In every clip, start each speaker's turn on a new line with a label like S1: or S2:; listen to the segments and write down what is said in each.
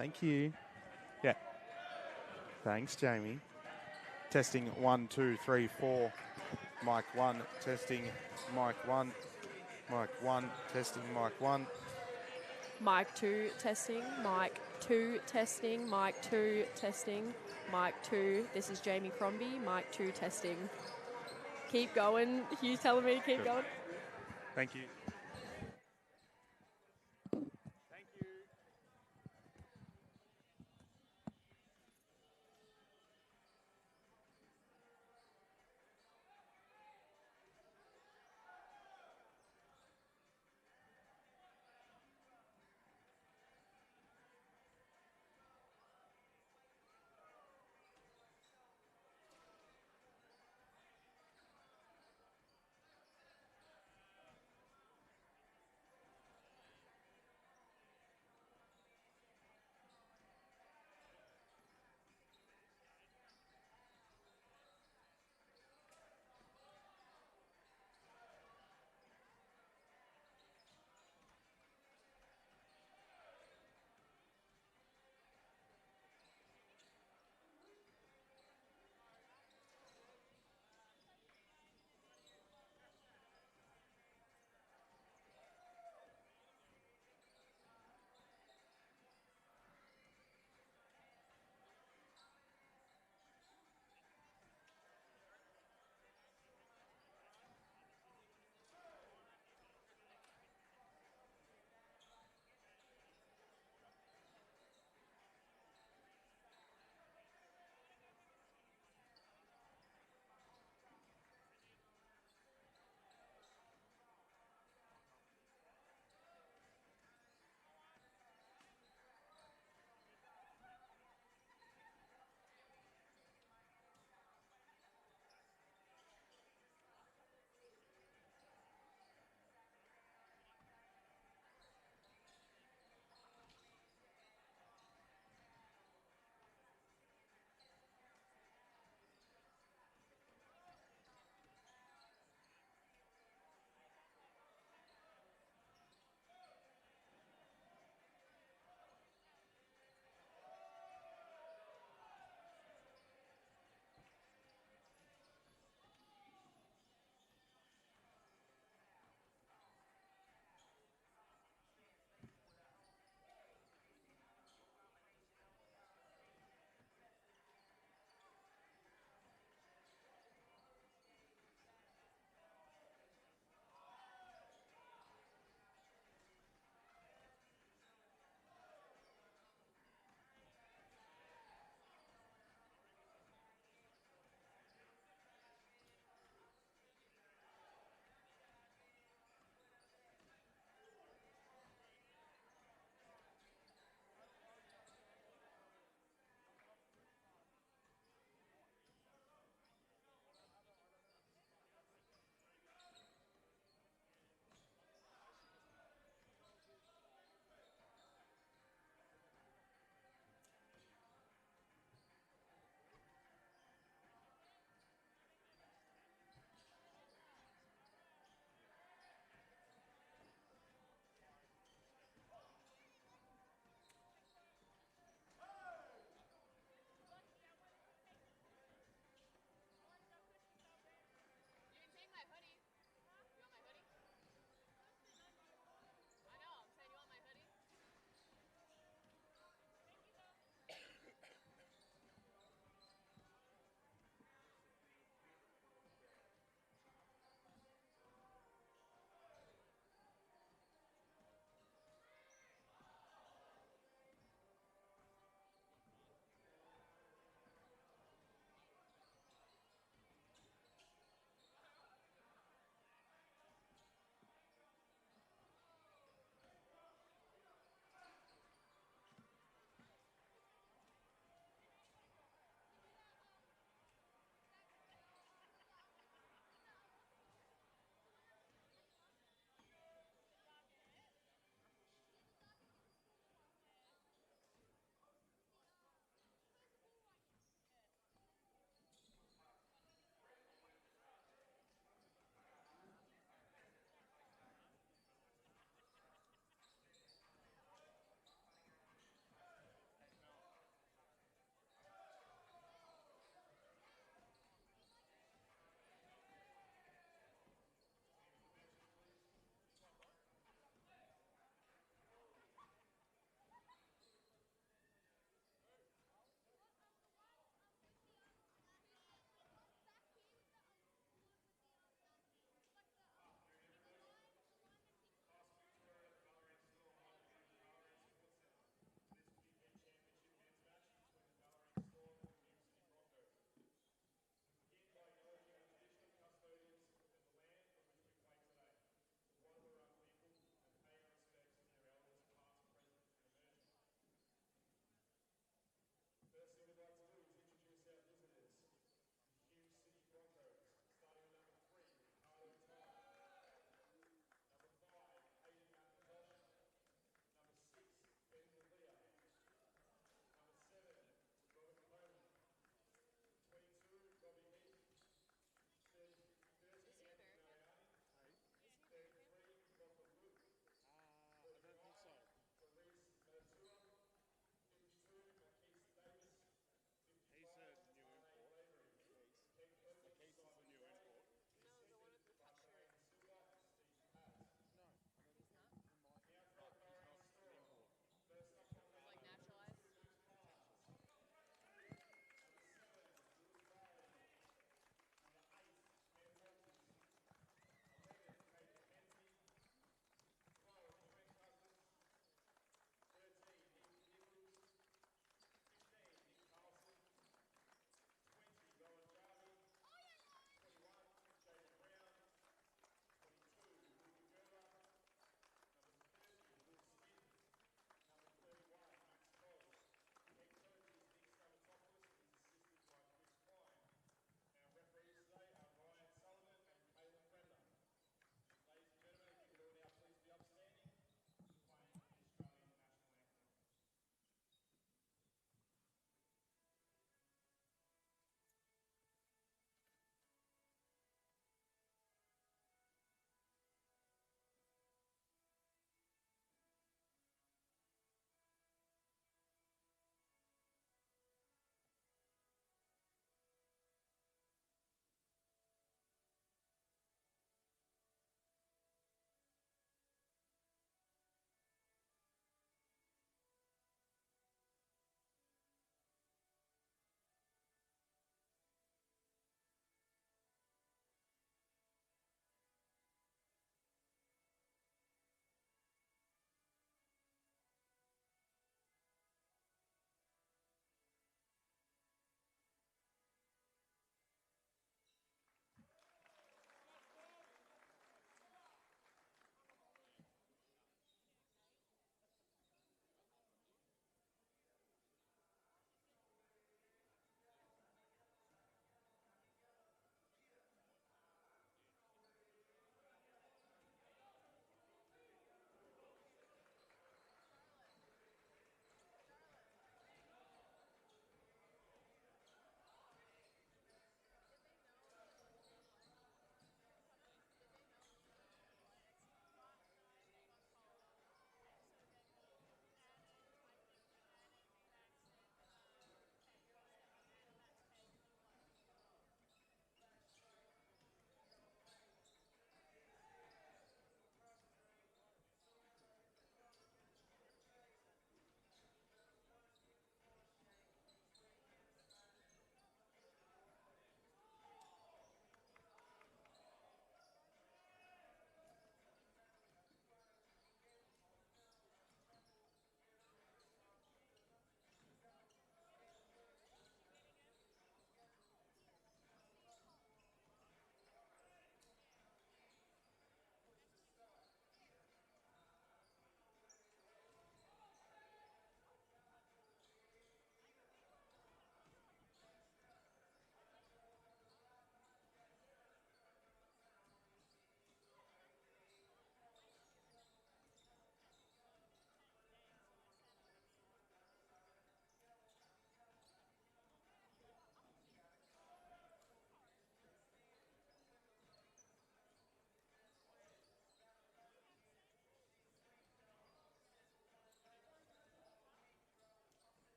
S1: Thank you. Yeah. Thanks, Jamie. Testing 1, 2, 3, 4. Mic 1, testing mic 1. Mic 1, testing mic 1.
S2: Mic 2, testing. Mic 2, testing. Mic 2, testing. Mic 2. This is Jamie Crombie. Mic 2, testing. Keep going. Hugh's telling me to keep going.
S1: Thank you.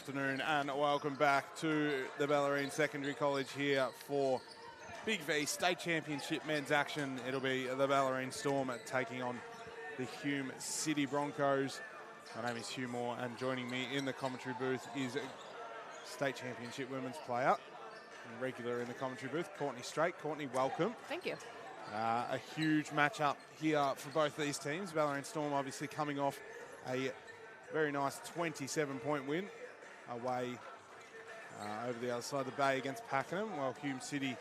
S1: afternoon and welcome back to the Bellarine Secondary College here for Big V State Championship men's action. It'll be the Bellarine Storm taking on the Hume City Broncos. My name is Hugh Moore and joining me in the commentary booth is State Championship women's player and regular in the commentary booth, Courtney Straight. Courtney, welcome.
S2: Thank you.
S1: A huge matchup here for both these teams. Bellarine Storm obviously coming off a very nice 27-point win away over the other side of the bay against Pakenham. Well, Hume City,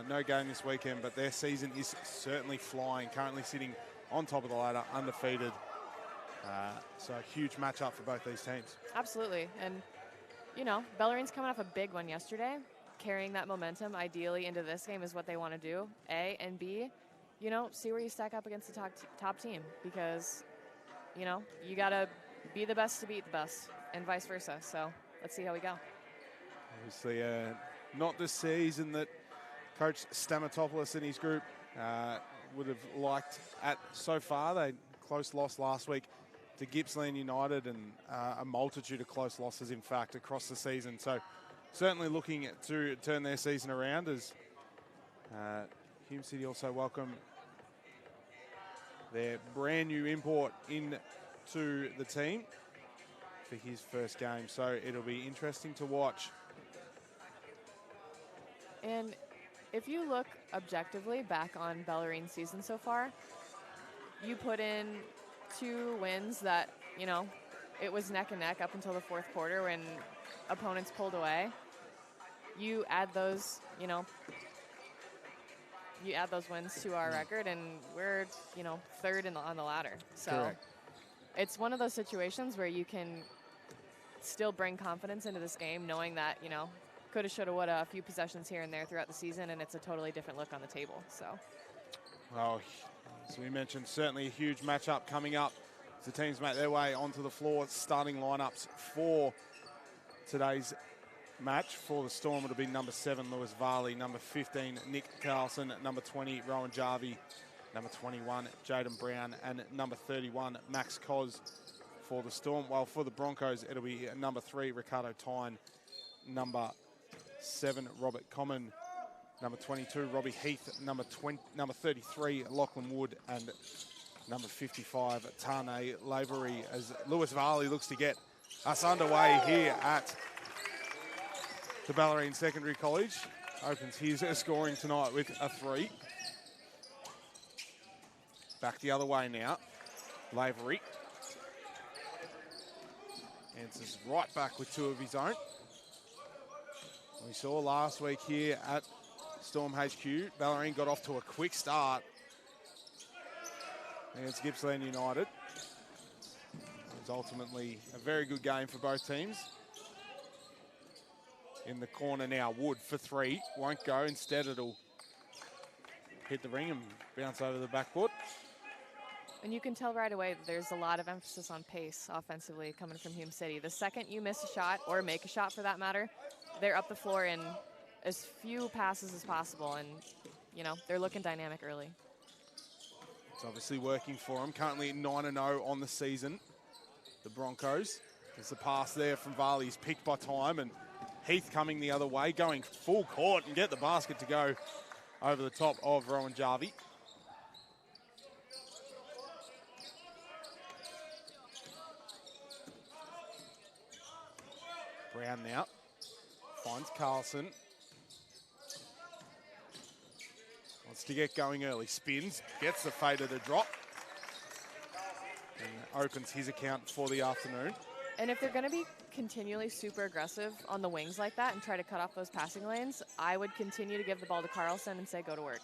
S1: no game this weekend, but their season is certainly flying. Currently sitting on top of the ladder, undefeated. So a huge matchup for both these teams.
S2: Absolutely. And, you know, Bellarine's coming off a big one yesterday. Carrying that momentum ideally into this game is what they want to do, A, and B, you know, see where you stack up against the top team, because, you know, you got to be the best to beat the best and vice versa. So let's see how we go.
S1: Obviously, not the season that Coach Stamatopoulos and his group would have liked at so far. They close loss last week to Gippsland United and a multitude of close losses, in fact, across the season. So certainly looking to turn their season around as Hume City also welcome their brand new import into the team for his first game. So it'll be interesting to watch.
S2: And if you look objectively back on Bellarine's season so far, you put in 2 wins that, you know, it was neck and neck up until the fourth quarter when opponents pulled away. You add those, you know, wins to our record, and we're, you know, third on the ladder. So
S1: correct.
S2: It's one of those situations where you can still bring confidence into this game, knowing that, you know, coulda, shoulda, woulda, a few possessions here and there throughout the season, and it's a totally different look on the table. So,
S1: well, as we mentioned, certainly a huge matchup coming up as the teams make their way onto the floor. Starting lineups for today's match for the Storm, it'll be number 7, Lewis Varley, number 15, Nick Carlson, number 20, Rowan Jarvie, number 21, Jaden Brown, and number 31, Max Cos for the Storm. While for the Broncos, it'll be number 3, Ricardo Tyne, number 7, Robert Common, number 22, Robbie Heath, number 33, Lachlan Wood, and number 55, Tane Lavery, as Lewis Varley looks to get us underway here at the Bellarine Secondary College. Opens his scoring tonight with a 3. Back the other way now. Lavery answers right back with 2 of his own. We saw last week here at Storm HQ, Bellarine got off to a quick start against Gippsland United. It was ultimately a very good game for both teams. In the corner now, Wood for 3. Won't go. Instead, it'll hit the ring and bounce over the backboard.
S2: and you can tell right away that there's a lot of emphasis on pace offensively coming from Hume City. The second you miss a shot, or make a shot for that matter, they're up the floor in as few passes as possible, and, you know, they're looking dynamic early.
S1: It's obviously working for them. Currently 9-0 on the season. The Broncos. There's a pass there from Varley. He's picked by time, and Heath coming the other way, going full court and get the basket to go over the top of Rowan Jarvie. Brown now finds Carlson. Wants to get going early. Spins, gets the fader to drop, and opens his account for the afternoon.
S2: And if they're going to be continually super aggressive on the wings like that and try to cut off those passing lanes, I would continue to give the ball to Carlson and say, go to work.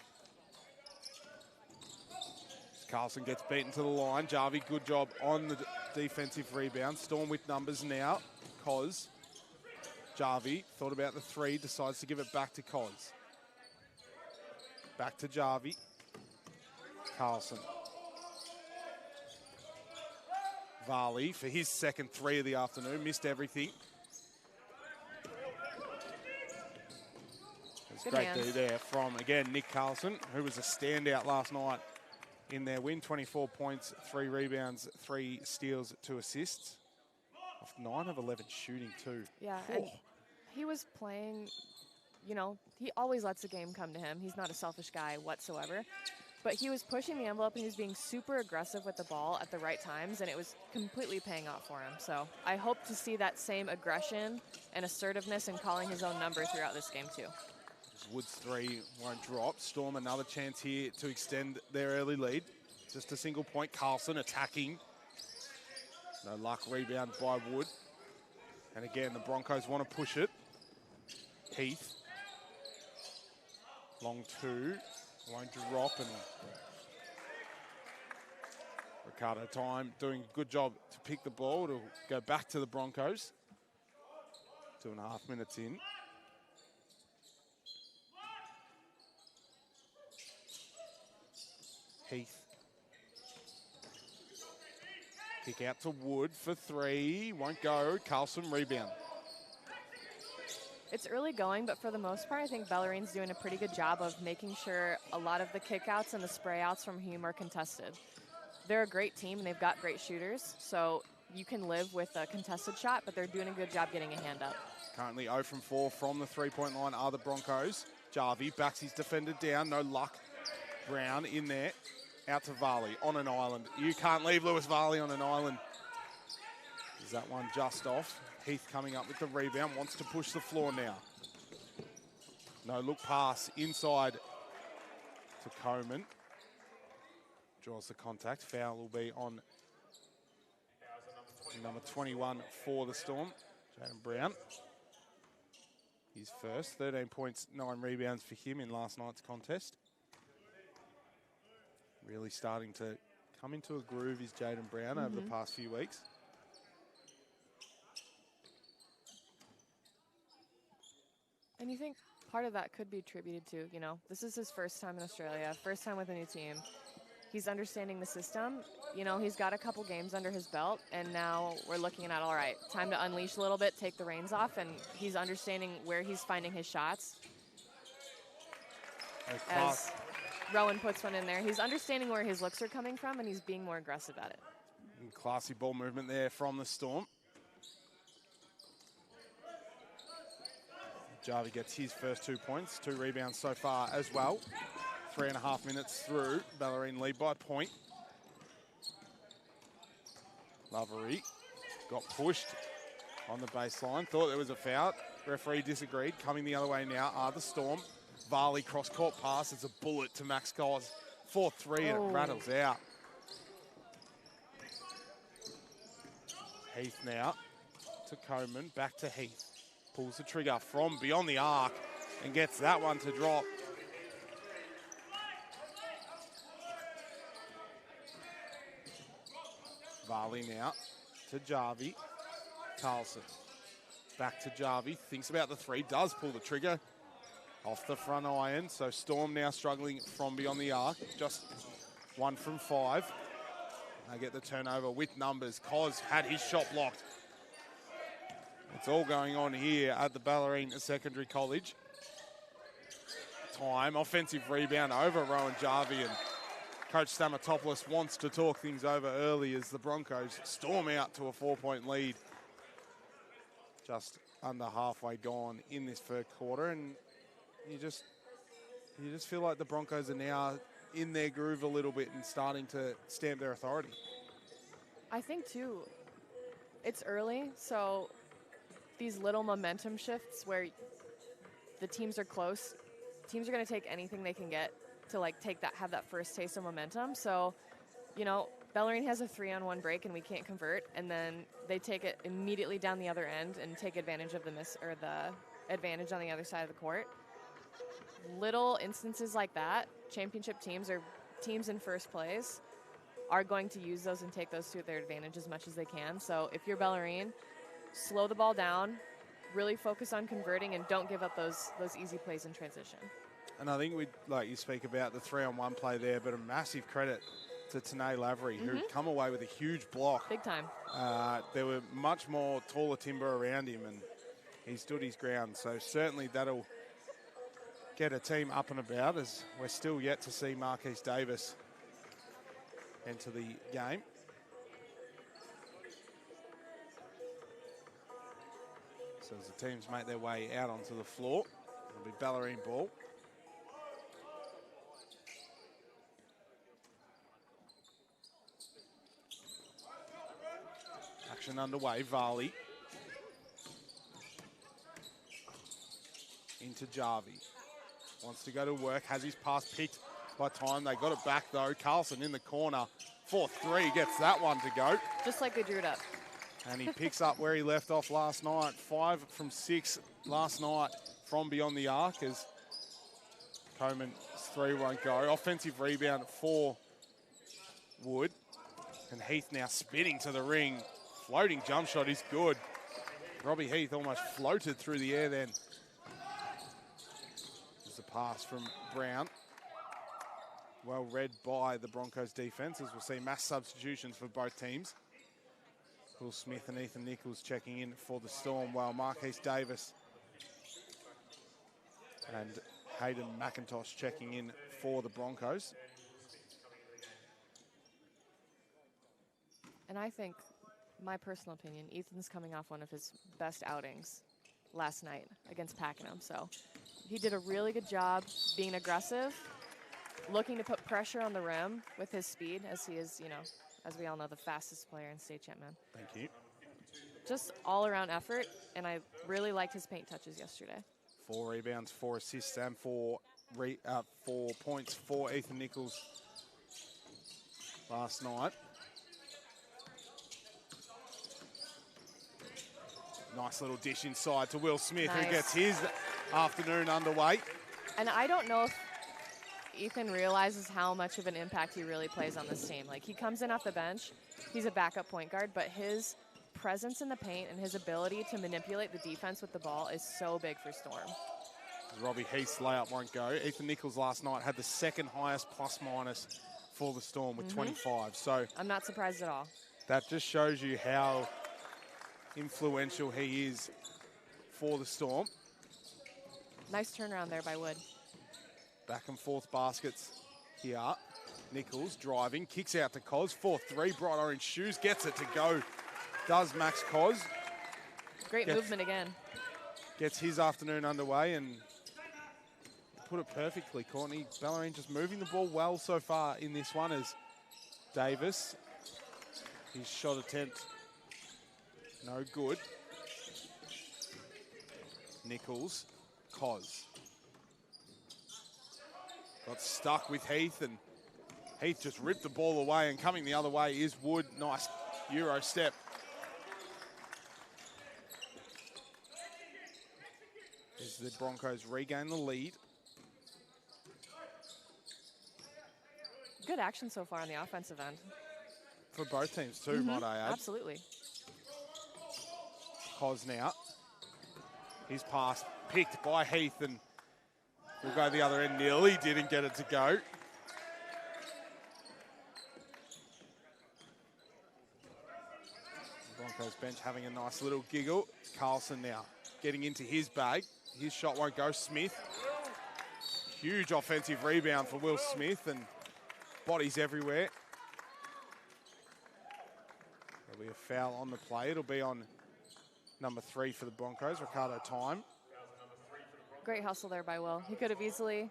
S1: Carlson gets beaten to the line. Jarvie, good job on the defensive rebound. Storm with numbers now. Cos. Jarvie thought about the 3, decides to give it back to Cos. Back to Jarvie. Carlson. Varley for his second 3 of the afternoon. Missed everything. It's great
S2: hands.
S1: D there from, again, Nick Carlson, who was a standout last night in their win. 24 points, 3 rebounds, 3 steals, 2 assists. Off 9 of 11 shooting too.
S2: Yeah, and he was playing, you know, he always lets the game come to him. He's not a selfish guy whatsoever. But he was pushing the envelope and he was being super aggressive with the ball at the right times, and it was completely paying off for him. So I hope to see that same aggression and assertiveness in calling his own number throughout this game too.
S1: Woods 3 won't drop. Storm another chance here to extend their early lead. Just a single point. Carlson attacking. No luck. Rebound by Wood. And again, the Broncos want to push it. Heath. Long 2. Won't drop, and Ricardo Time doing a good job to pick the ball to go back to the Broncos. 2.5 minutes in. Heath. Kick out to Wood for 3. Won't go. Carlson rebound.
S2: It's early going, but for the most part, I think Bellarine's doing a pretty good job of making sure a lot of the kickouts and the sprayouts from Hume are contested. They're a great team, and they've got great shooters, so you can live with a contested shot, but they're doing a good job getting a hand up.
S1: Currently 0 from 4 from the three-point line are the Broncos. Jarvie backs his defender down. No luck. Brown in there. Out to Varley on an island. You can't leave Lewis Varley on an island. Is that one just off? Heath coming up with the rebound, wants to push the floor now. No look pass inside to Coleman. Draws the contact. Foul will be on number 21 for the Storm, Jaden Brown. His first, 13 points, 9 rebounds for him in last night's contest. Really starting to come into a groove is Jaden Brown over the past few weeks.
S2: And you think part of that could be attributed to, you know, this is his first time in Australia, first time with a new team. He's understanding the system. You know, he's got a couple games under his belt, and now we're looking at, all right, time to unleash a little bit, take the reins off, and he's understanding where he's finding his shots. As Rowan puts one in there, he's understanding where his looks are coming from, and he's being more aggressive at it.
S1: Classy ball movement there from the Storm. Jarvie gets his first 2 points, 2 rebounds so far as well. 3.5 minutes through. Bellarine lead by a point. Lovery got pushed on the baseline. Thought there was a foul. Referee disagreed. Coming the other way now are the Storm. Varley cross-court pass. It's a bullet to Max Collins. 4-3 and it rattles out. Heath now to Coleman. Back to Heath. Pulls the trigger from beyond the arc and gets that one to drop. Varley now to Jarvie. Carlson back to Jarvie. Thinks about the 3. Does pull the trigger off the front iron. So Storm now struggling from beyond the arc. Just 1 from 5. They get the turnover with numbers. Cos had his shot blocked. It's all going on here at the Bellarine Secondary College. Time, offensive rebound over Rowan Jarvie, and Coach Stamatopoulos wants to talk things over early as the Broncos storm out to a 4-point lead. Just under halfway gone in this third quarter, and you just feel like the Broncos are now in their groove a little bit and starting to stamp their authority.
S2: I think too, it's early, so these little momentum shifts where the teams are close, teams are going to take anything they can get to like have that first taste of momentum. So, you know, Bellarine has a 3-on-1 break and we can't convert, and then they take it immediately down the other end and take advantage of the miss or the advantage on the other side of the court. Little instances like that, championship teams or teams in first place are going to use those and take those to their advantage as much as they can. So if you're Bellarine, slow the ball down, really focus on converting, and don't give up those easy plays in transition. And
S1: I think you speak about the 3-on-1 play there, but a massive credit to Tanae Lavery, who'd come away with a huge block.
S2: Big time.
S1: There were much more taller timber around him, and he stood his ground. So certainly that'll get a team up and about, as we're still yet to see Marquise Davis enter the game. So as the teams make their way out onto the floor, it'll be Bellarine ball. Action underway, Varley. Into Jarvie. Wants to go to work, has his pass picked by time. They got it back though. Carlson in the corner. 4-3 gets that one to go.
S2: Just like they drew it up.
S1: And he picks up where he left off last night. 5 from 6 last night from beyond the arc as Coleman's 3 won't go. Offensive rebound for Wood. And Heath now spinning to the ring. Floating jump shot is good. Robbie Heath almost floated through the air then. There's a pass from Brown. Well read by the Broncos defense as we'll see mass substitutions for both teams. Will Smith and Ethan Nichols checking in for the Storm, while Marquise Davis and Hayden McIntosh checking in for the Broncos.
S2: And I think, my personal opinion, Ethan's coming off one of his best outings last night against Pakenham. So he did a really good job being aggressive, looking to put pressure on the rim with his speed, as he is, you know, as we all know, the fastest player in state champ, man.
S1: Thank you.
S2: Just all-around effort, and I really liked his paint touches yesterday.
S1: 4 rebounds, 4 assists, and 4 points for Ethan Nichols last night. Nice little dish inside to Will Smith,
S2: Nice.
S1: who gets his afternoon underway.
S2: And I don't know if Ethan realizes how much of an impact he really plays on this team. Like, he comes in off the bench, he's a backup point guard, but his presence in the paint and his ability to manipulate the defense with the ball is so big for Storm.
S1: Robbie Heath's layup won't go. Ethan Nichols last night had the second highest plus-minus for the Storm with 25. So
S2: I'm not surprised at all.
S1: that just shows you how influential he is for the Storm.
S2: Nice turnaround there by Wood.
S1: Back and forth baskets here. Nichols driving, kicks out to Cos. 4-3, bright orange shoes, gets it to go. Does Max Cos.
S2: Great movement again.
S1: Gets his afternoon underway and put it perfectly. Courtney Bellarine just moving the ball well so far in this one as Davis. His shot attempt, no good. Nichols, Cos. Got stuck with Heath, and Heath just ripped the ball away, and coming the other way is Wood. Nice Euro step. As the Broncos regain the lead.
S2: Good action so far on the offensive end.
S1: For both teams too, might I add.
S2: Absolutely.
S1: Cos now. His pass picked by Heath, and we'll go the other end. Nearly didn't get it to go. The Broncos bench having a nice little giggle. Carlson now getting into his bag. His shot won't go. Smith. Huge offensive rebound for Will Smith, and bodies everywhere. There'll be a foul on the play. It'll be on number 3 for the Broncos, Ricardo Time.
S2: Great hustle there by Will. He could have easily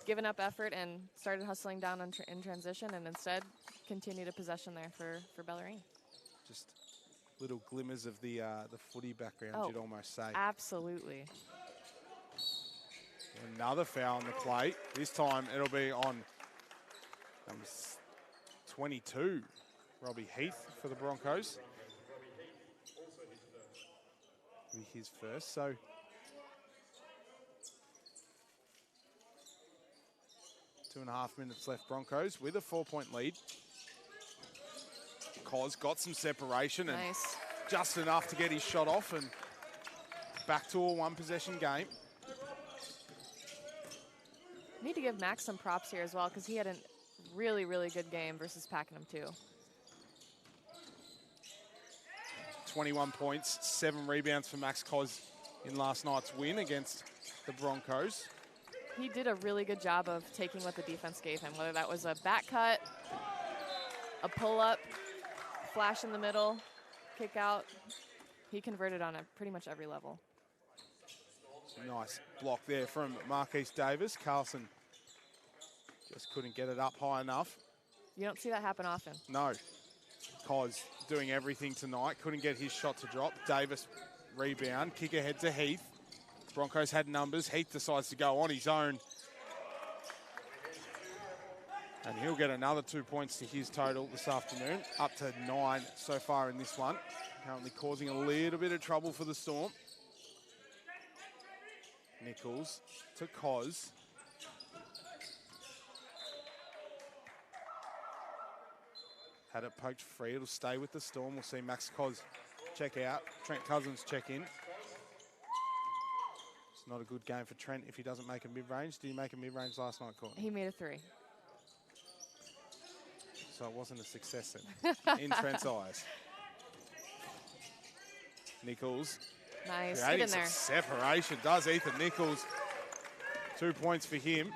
S2: given up effort and started hustling down in transition, and instead continued a possession there for Bellarine.
S1: Just little glimmers of the footy background, you'd almost say.
S2: Absolutely.
S1: Another foul on the play. This time it'll be on number 22, Robbie Heath for the Broncos. Be his first, so 2.5 minutes left. Broncos with a 4-point lead. Cos got some separation and
S2: Nice.
S1: just enough to get his shot off, and back to a 1-possession game.
S2: Need to give Max some props here as well, because he had a really, really good game versus Pakenham too.
S1: 21 points, 7 rebounds for Max Cos in last night's win against the Broncos.
S2: He did a really good job of taking what the defense gave him, whether that was a back cut, a pull-up, flash in the middle, kick out. He converted on pretty much every level.
S1: Nice block there from Marquise Davis. Carlson just couldn't get it up high enough.
S3: You don't see that happen often.
S1: No. Cos doing everything tonight. Couldn't get his shot to drop. Davis rebound. Kick ahead to Heath. Broncos had numbers. Heath decides to go on his own. And he'll get another 2 points to his total this afternoon. Up to 9 so far in this one. Currently causing a little bit of trouble for the Storm. Nichols to Cos. Had it poked free. It'll stay with the Storm. We'll see Max Cos check out. Trent Cousins check in. It's not a good game for Trent if he doesn't make a mid-range. Did he make a mid-range last night, Courtney?
S3: He made a 3.
S1: So it wasn't a success then, in Trent's eyes. Nichols.
S3: Nice. Get
S1: Creating
S3: in
S1: some
S3: there.
S1: separation, does Ethan Nichols. 2 points for him.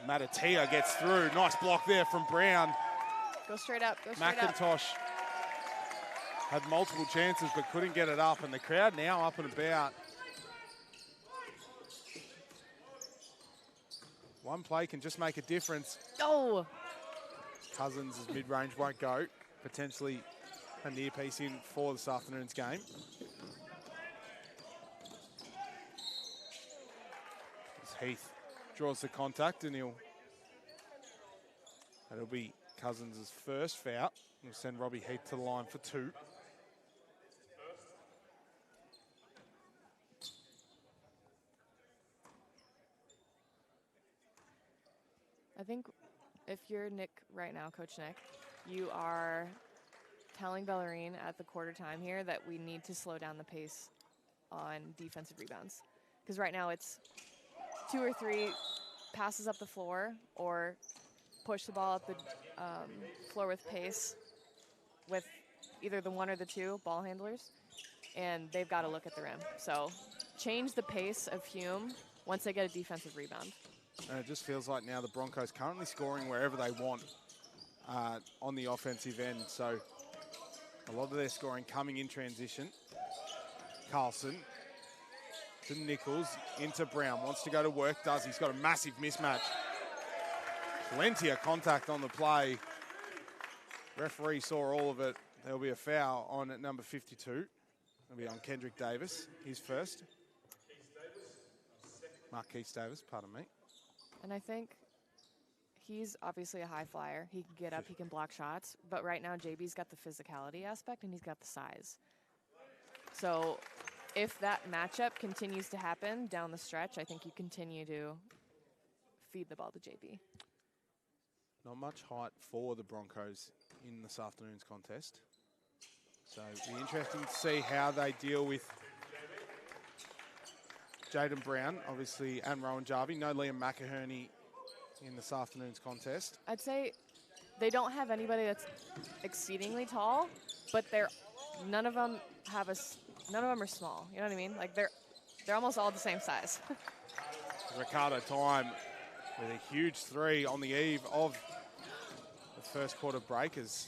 S1: Matatia gets through. Nice block there from Brown.
S3: Go straight up. Go straight up.
S1: McIntosh had multiple chances but couldn't get it up, and the crowd now up and about. One play can just make a difference.
S3: Oh!
S1: Cousins' mid-range won't go. Potentially a near piece in for this afternoon's game. As Heath draws the contact, and it'll be Cousins' first foul. We'll send Robbie Heath to the line for 2.
S3: I think if you're Nick right now, Coach Nick, you are telling Bellarine at the quarter time here that we need to slow down the pace on defensive rebounds. Because right now it's 2 or 3 passes up the floor or push the ball up the floor with pace with either the 1 or the 2 ball handlers, and they've got to look at the rim. So change the pace of Hume once they get a defensive rebound.
S1: And it just feels like now the Broncos currently scoring wherever they want on the offensive end. So a lot of their scoring coming in transition. Carlson to Nichols, into Brown. Wants to go to work, does. He's got a massive mismatch. Plenty of contact on the play. Referee saw all of it. There'll be a foul on at number 52. It'll be on Kendrick Davis, his first. Marquise Davis, pardon me.
S3: And I think he's obviously a high flyer. He can get up, he can block shots. But right now, JB's got the physicality aspect and he's got the size. So if that matchup continues to happen down the stretch, I think you continue to feed the ball to JB.
S1: Not much height for the Broncos in this afternoon's contest. So it'll be interesting to see how they deal with Jaden Brown, obviously, and Rowan Jarvie. No Liam McInerney in this afternoon's contest.
S3: I'd say they don't have anybody that's exceedingly tall, but none of them are small. You know what I mean? Like they're almost all the same size.
S1: Ricardo Time with a huge 3 on the eve of the first quarter breakers.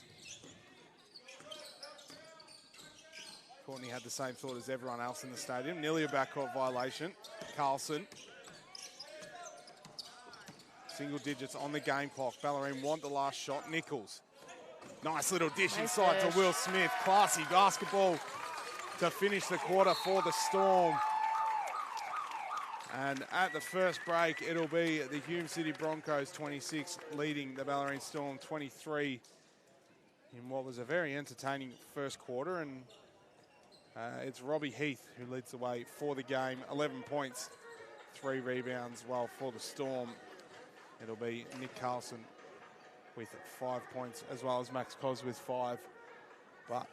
S1: Courtney had the same thought as everyone else in the stadium. Nearly a backcourt violation. Carlson. Single digits on the game clock. Bellarine want the last shot. Nichols. Nice little dish inside to Will Smith. Classy basketball to finish the quarter for the Storm. And at the first break, it'll be the Hume City Broncos 26 leading the Bellarine Storm 23 in what was a very entertaining first quarter. And it's Robbie Heath who leads the way for the game. 11 points, 3 rebounds, while for the Storm, it'll be Nick Carlson with 5 points, as well as Max Cos with 5. But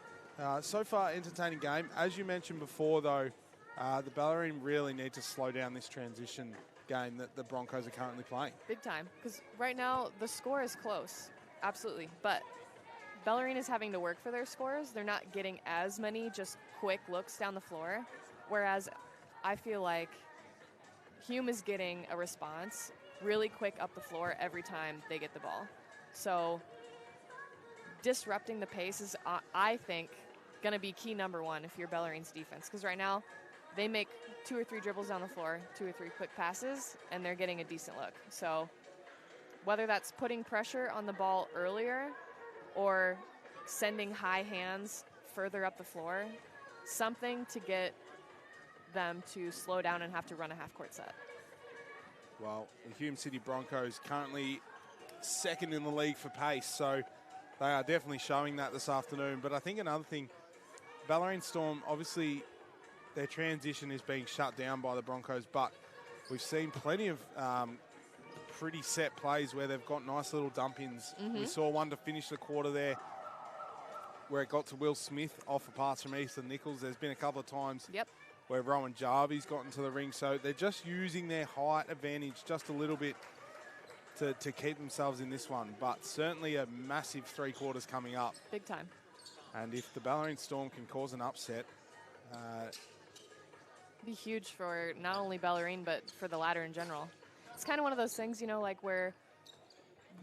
S1: so far, entertaining game. As you mentioned before, though, the Bellarine really need to slow down this transition game that the Broncos are currently playing.
S3: Big time, because right now the score is close, absolutely. But Bellarine is having to work for their scores. They're not getting as many just quick looks down the floor, whereas I feel like Hume is getting a response really quick up the floor every time they get the ball. So disrupting the pace is, I think, going to be key number one if you're Bellarine's defense. Because right now, they make 2 or 3 dribbles down the floor, 2 or 3 quick passes, and they're getting a decent look. So whether that's putting pressure on the ball earlier or sending high hands further up the floor, something to get them to slow down and have to run a half-court set.
S1: Well, the Hume City Broncos currently second in the league for pace, so they are definitely showing that this afternoon. But I think another thing, Bellarine Storm, obviously their transition is being shut down by the Broncos, but we've seen plenty of pretty set plays where they've got nice little dump-ins. We saw one to finish the quarter there where it got to Will Smith off a pass from Ethan Nichols. There's been a couple of times where Rowan Jarvie's gotten to the ring. So they're just using their height advantage just a little bit to keep themselves in this one. But certainly a massive 3 quarters coming up.
S3: Big time.
S1: And if the Bellarine Storm can cause an upset,
S3: be huge for not only Bellarine, but for the ladder in general. It's kind of one of those things, you know, like where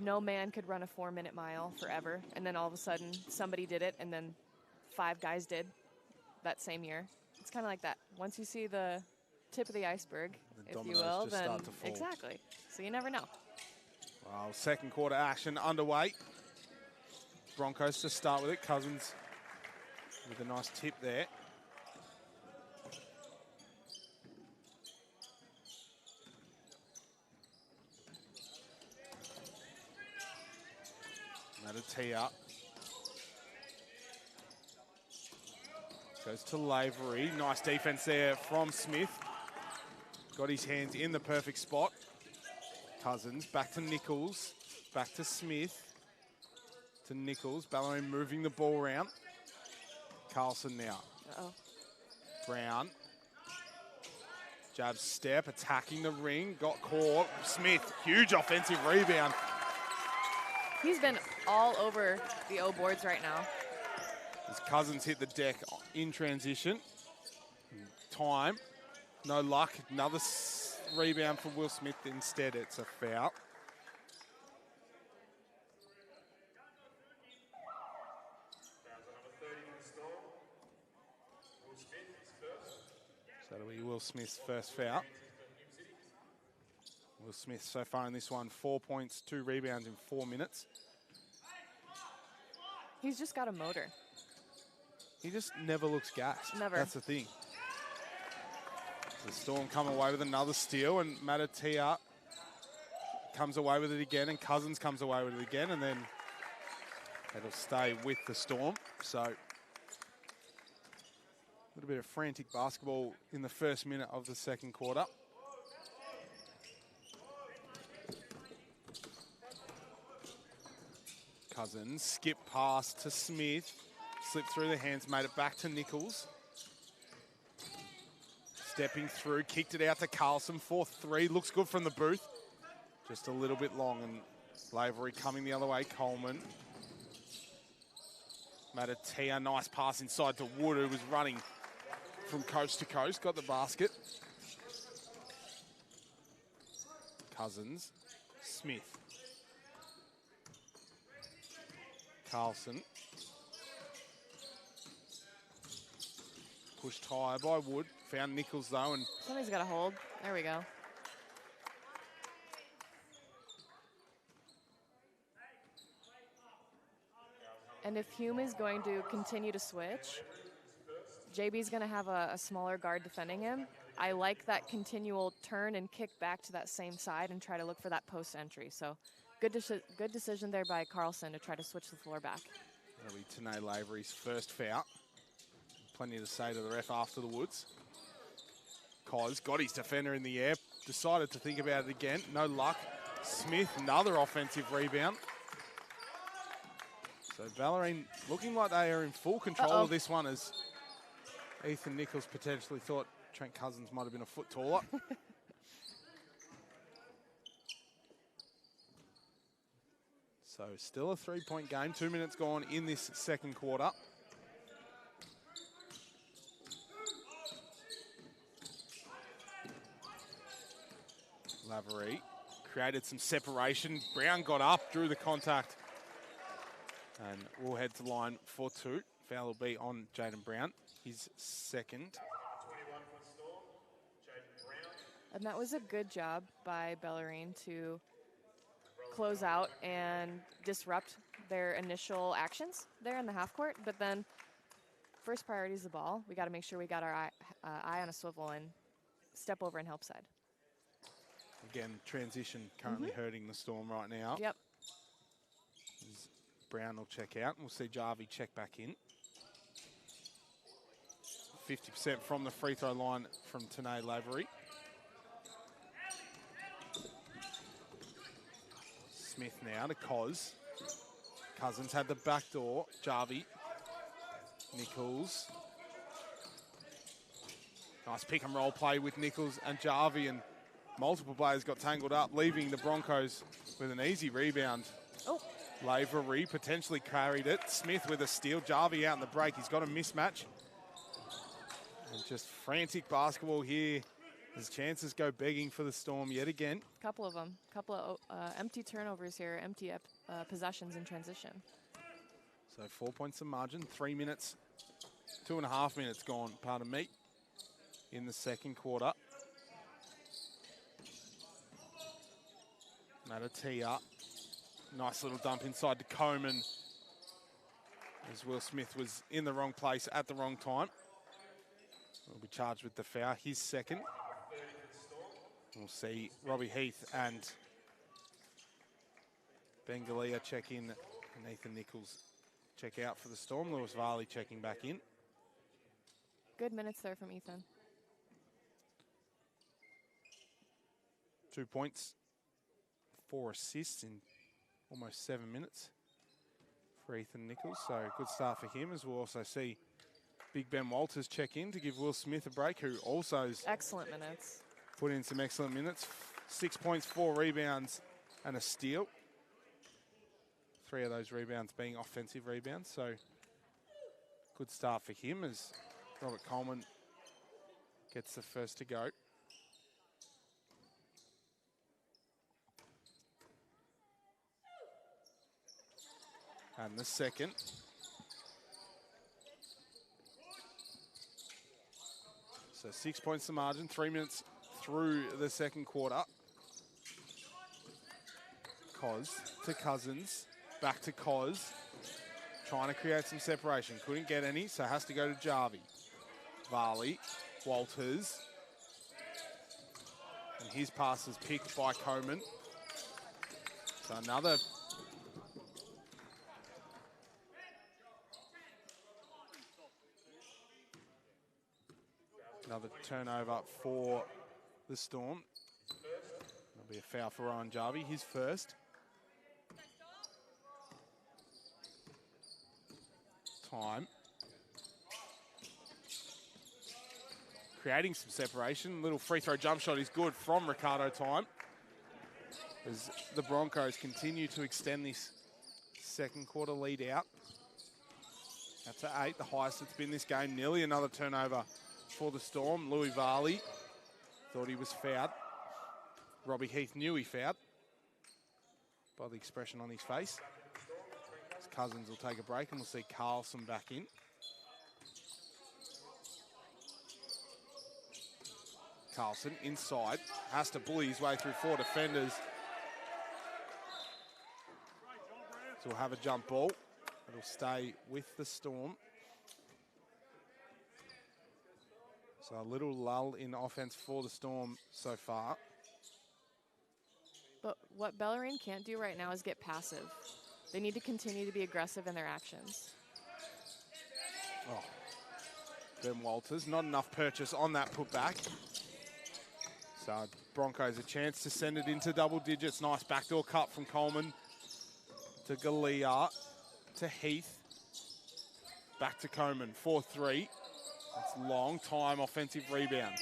S3: no man could run a 4-minute mile forever, and then all of a sudden somebody did it, and then 5 guys did that same year. It's kind of like that. Once you see the tip of the iceberg, if you will, then
S1: start to fall.
S3: Exactly. So you never know.
S1: Well, second quarter action underway. Broncos to start with it. Cousins with a nice tip there. Matatia goes to Lavery. Nice defense there from Smith. Got his hands in the perfect spot. Cousins back to Nichols. Back to Smith. To Nichols. Bellarine moving the ball around. Carlson now. Brown. Jab step, attacking the ring. Got caught. Smith, huge offensive rebound.
S3: He's been all over the O boards right now.
S1: His Cousins hit the deck in transition. Time. No luck. Another rebound for Will Smith. Instead, it's a foul. So that'll be Will Smith's first foul. Will Smith so far in this one, 4 points, 2 rebounds in 4 minutes.
S3: He's just got a motor.
S1: He just never looks gassed.
S3: Never.
S1: That's the thing. The Storm come away with another steal, and Matatia comes away with it again, and Cousins comes away with it again, and then it'll stay with the Storm. So a little bit of frantic basketball in the first minute of the second quarter. Cousins, skip pass to Smith, slipped through the hands, made it back to Nichols. Stepping through, kicked it out to Carlson, 4-3, looks good from the booth. Just a little bit long, and Lavery coming the other way, Coleman. Matatia, nice pass inside to Wood, who was running from coast to coast, got the basket. Cousins, Smith. Carlson. Pushed high by Wood. Found Nichols though, and
S3: Somebody's got a hold. There we go. And if Hume is going to continue to switch, JB's going to have a smaller guard defending him. I like that continual turn and kick back to that same side and try to look for that post entry. So good decision there by Carlson to try to switch the floor back.
S1: That'll be Tanae Lavery's first foul. Plenty to say to the ref after the Woods. Cos got his defender in the air, decided to think about it again. No luck. Smith, another offensive rebound. So Bellarine looking like they are in full control of this one, as Ethan Nichols potentially thought Trent Cousins might have been a foot taller. So still a 3-point game. 2 minutes gone in this second quarter. Lavery created some separation. Brown got up, drew the contact. And we'll head to line for 2 Foul will be on Jaden Brown, his second.
S3: And that was a good job by Bellarine to close out and disrupt their initial actions there in the half court. But then first priority is the ball. We got to make sure we got our eye on a swivel and step over and help side.
S1: Again, transition currently hurting the Storm right now.
S3: Yep.
S1: Brown will check out. We'll see Jarvie check back in. 50% from the free throw line from Tanae Lavery. Smith now to Coz. Cousins had the back door. Jarvie. Nichols. Nice pick and roll play with Nichols and Jarvie, and multiple players got tangled up, leaving the Broncos with an easy rebound.
S3: Oh.
S1: Lavery potentially carried it. Smith with a steal. Jarvie out in the break. He's got a mismatch. And just frantic basketball here as chances go begging for the Storm yet again.
S3: Couple of them. Couple of empty turnovers here, empty possessions in transition.
S1: So 4 points of margin, 3 minutes, 2.5 minutes gone, pardon me, in the second quarter. Matatia, nice little dump inside to Coleman as Will Smith was in the wrong place at the wrong time. Will be charged with the foul, his second. We'll see Robbie Heath and Bengalia check in, and Ethan Nichols check out for the Storm. Lewis Varley checking back in.
S3: Good minutes there from Ethan.
S1: 2 points, 4 assists in almost 7 minutes for Ethan Nichols. So good start for him, as we'll also see Big Ben Walters check in to give Will Smith a break, who also has
S3: excellent minutes.
S1: Put in some excellent minutes. 6 points, 4 rebounds, and a steal. 3 of those rebounds being offensive rebounds. So good start for him as Robert Coleman gets the first to go. And the second. So 6 points to margin, 3 minutes through the second quarter. Coz to Cousins, back to Coz. Trying to create some separation, couldn't get any, so has to go to Jarvie. Varley, Walters. And his pass is picked by Coleman. So another turnover for the Storm. There'll be a foul for Ryan Jarvie, his first. Time. Creating some separation. Little free throw jump shot is good from Ricardo Time. As the Broncos continue to extend this second quarter lead out. That's at 8, the highest it's been this game. Nearly another turnover for the Storm. Louis Varley thought he was fouled. Robbie Heath knew he fouled by the expression on his face. His Cousins will take a break and we'll see Carlson back in. Carlson inside, has to bully his way through 4 defenders. So we'll have a jump ball. It'll stay with the Storm. So a little lull in offense for the Storm so far.
S3: But what Bellarine can't do right now is get passive. They need to continue to be aggressive in their actions.
S1: Oh, Ben Walters, not enough purchase on that putback. So Broncos a chance to send it into double digits. Nice backdoor cut from Coleman to Galea to Heath. Back to Coleman, 4-3. That's long time offensive rebound.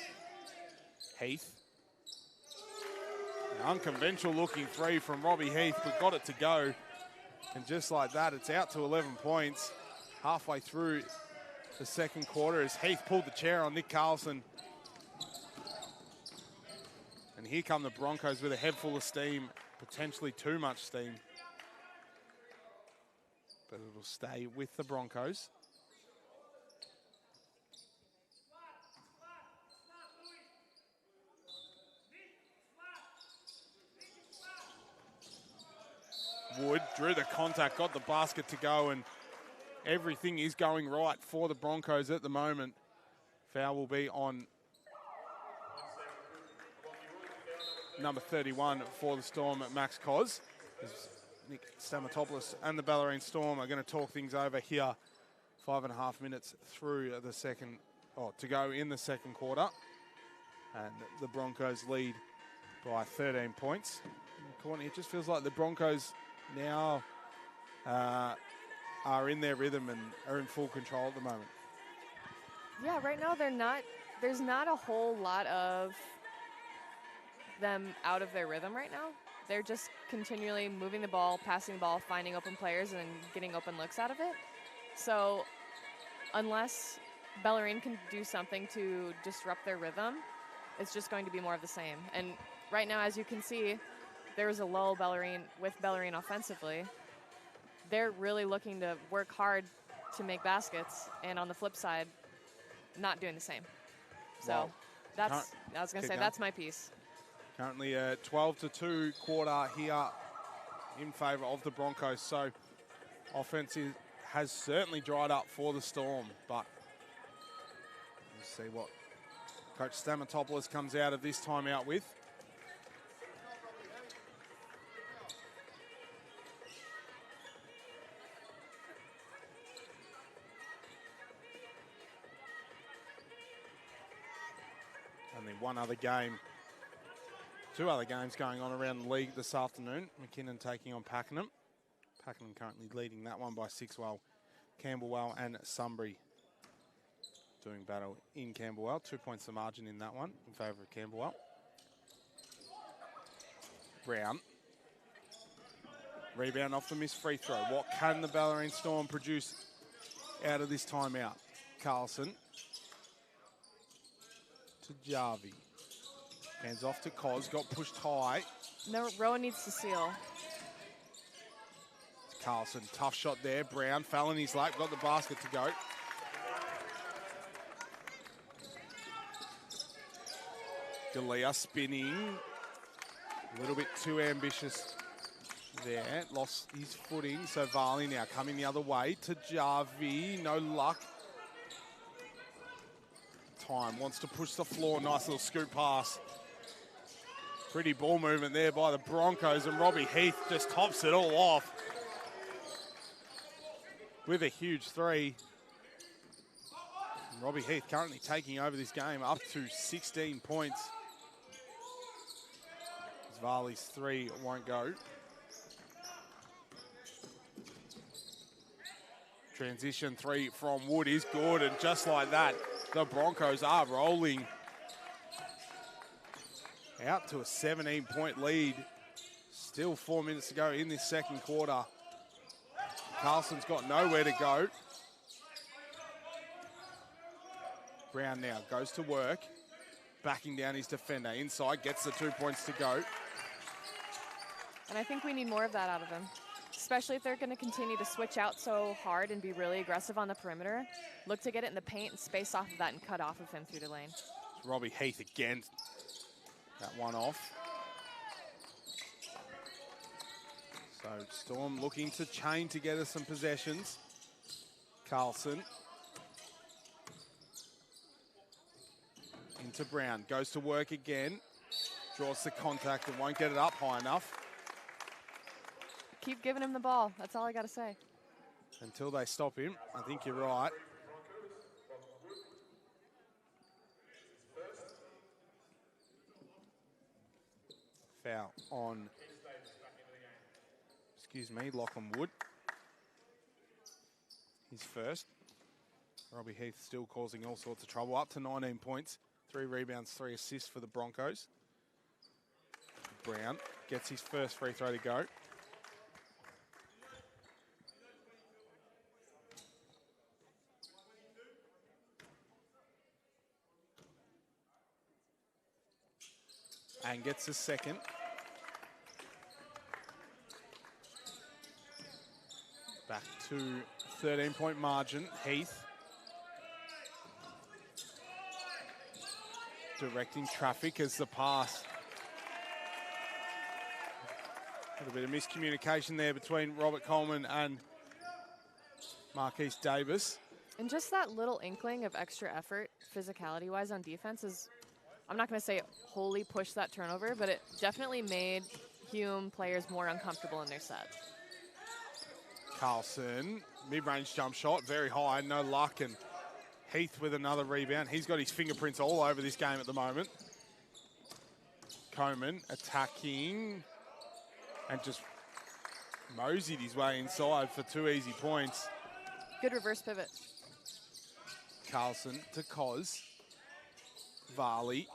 S1: Heath. An unconventional looking three from Robbie Heath, but got it to go. And just like that, it's out to 11 points. Halfway through the second quarter as Heath pulled the chair on Nick Carlson. And here come the Broncos with a head full of steam, potentially too much steam. But it'll stay with the Broncos. drew the contact, got the basket to go, and everything is going right for the Broncos at the moment. Foul will be on number 31 for the Storm at Max Cos. As Nick Stamatopoulos and the Bellarine Storm are going to talk things over here. 5.5 minutes through the second, to go in the second quarter. And the Broncos lead by 13 points. Courtney, it just feels like the Broncos now are in their rhythm and are in full control at the moment.
S3: Yeah, right now there's not a whole lot of them out of their rhythm right now. They're just continually moving the ball, passing the ball, finding open players, and getting open looks out of it. So unless Bellarine can do something to disrupt their rhythm, it's just going to be more of the same. And right now, as you can see, there is a lull with Bellarine offensively. They're really looking to work hard to make baskets, and on the flip side, not doing the same. So I was going to say, that's my piece.
S1: Currently a 12-2 quarter here in favour of the Broncos. So offense has certainly dried up for the Storm, but we'll see what Coach Stamatopoulos comes out of this timeout with. Only two other games going on around the league this afternoon. McKinnon taking on Pakenham. Pakenham currently leading that one by 6, while Camberwell and Sunbury doing battle in Camberwell. 2 points the margin in that one in favour of Camberwell. Brown. Rebound off the missed free throw. What can the Bellarine Storm produce out of this timeout? Carlson to Jarvie. Hands off to Cos, got pushed high.
S3: No, Rowan needs to seal.
S1: Carlson, tough shot there. Brown fell in his lap, got the basket to go. Galea spinning. A little bit too ambitious there. Lost his footing, so Varley now coming the other way to Jarvie. No luck. Time wants to push the floor. Nice little scoop pass. Pretty ball movement there by the Broncos, and Robbie Heath just tops it all off with a huge three. And Robbie Heath currently taking over this game up to 16 points. As Varley's three won't go. Transition three from Wood is good, and just like that, the Broncos are rolling. Out to a 17-point lead. Still 4 minutes to go in this second quarter. Carlson's got nowhere to go. Brown now goes to work. Backing down his defender. Inside, gets the 2 points to go.
S3: And I think we need more of that out of him, especially if they're going to continue to switch out so hard and be really aggressive on the perimeter. Look to get it in the paint and space off of that and cut off of him through the lane.
S1: Robbie Heath again. That one off. So Storm looking to chain together some possessions. Carlson. Into Brown. Goes to work again. Draws the contact and won't get it up high enough.
S3: Keep giving him the ball. That's all I got to say.
S1: Until they stop him. I think you're right. Foul on, Lachlan Wood. His first. Robbie Heath still causing all sorts of trouble. Up to 19 points. 3 rebounds, 3 assists for the Broncos. Brown gets his first free throw to go. And gets the second. Back to 13-point margin. Heath. Directing traffic as the pass A little bit of miscommunication there between Robert Coleman and Marquise Davis.
S3: And just that little inkling of extra effort, physicality-wise on defense is, I'm not going to say it wholly pushed that turnover, but it definitely made Hume players more uncomfortable in their set.
S1: Carlson, mid-range jump shot, very high, no luck, and Heath with another rebound. He's got his fingerprints all over this game at the moment. Coleman attacking and just moseyed his way inside for 2 easy points.
S3: Good reverse pivot.
S1: Carlson to Cos. Varley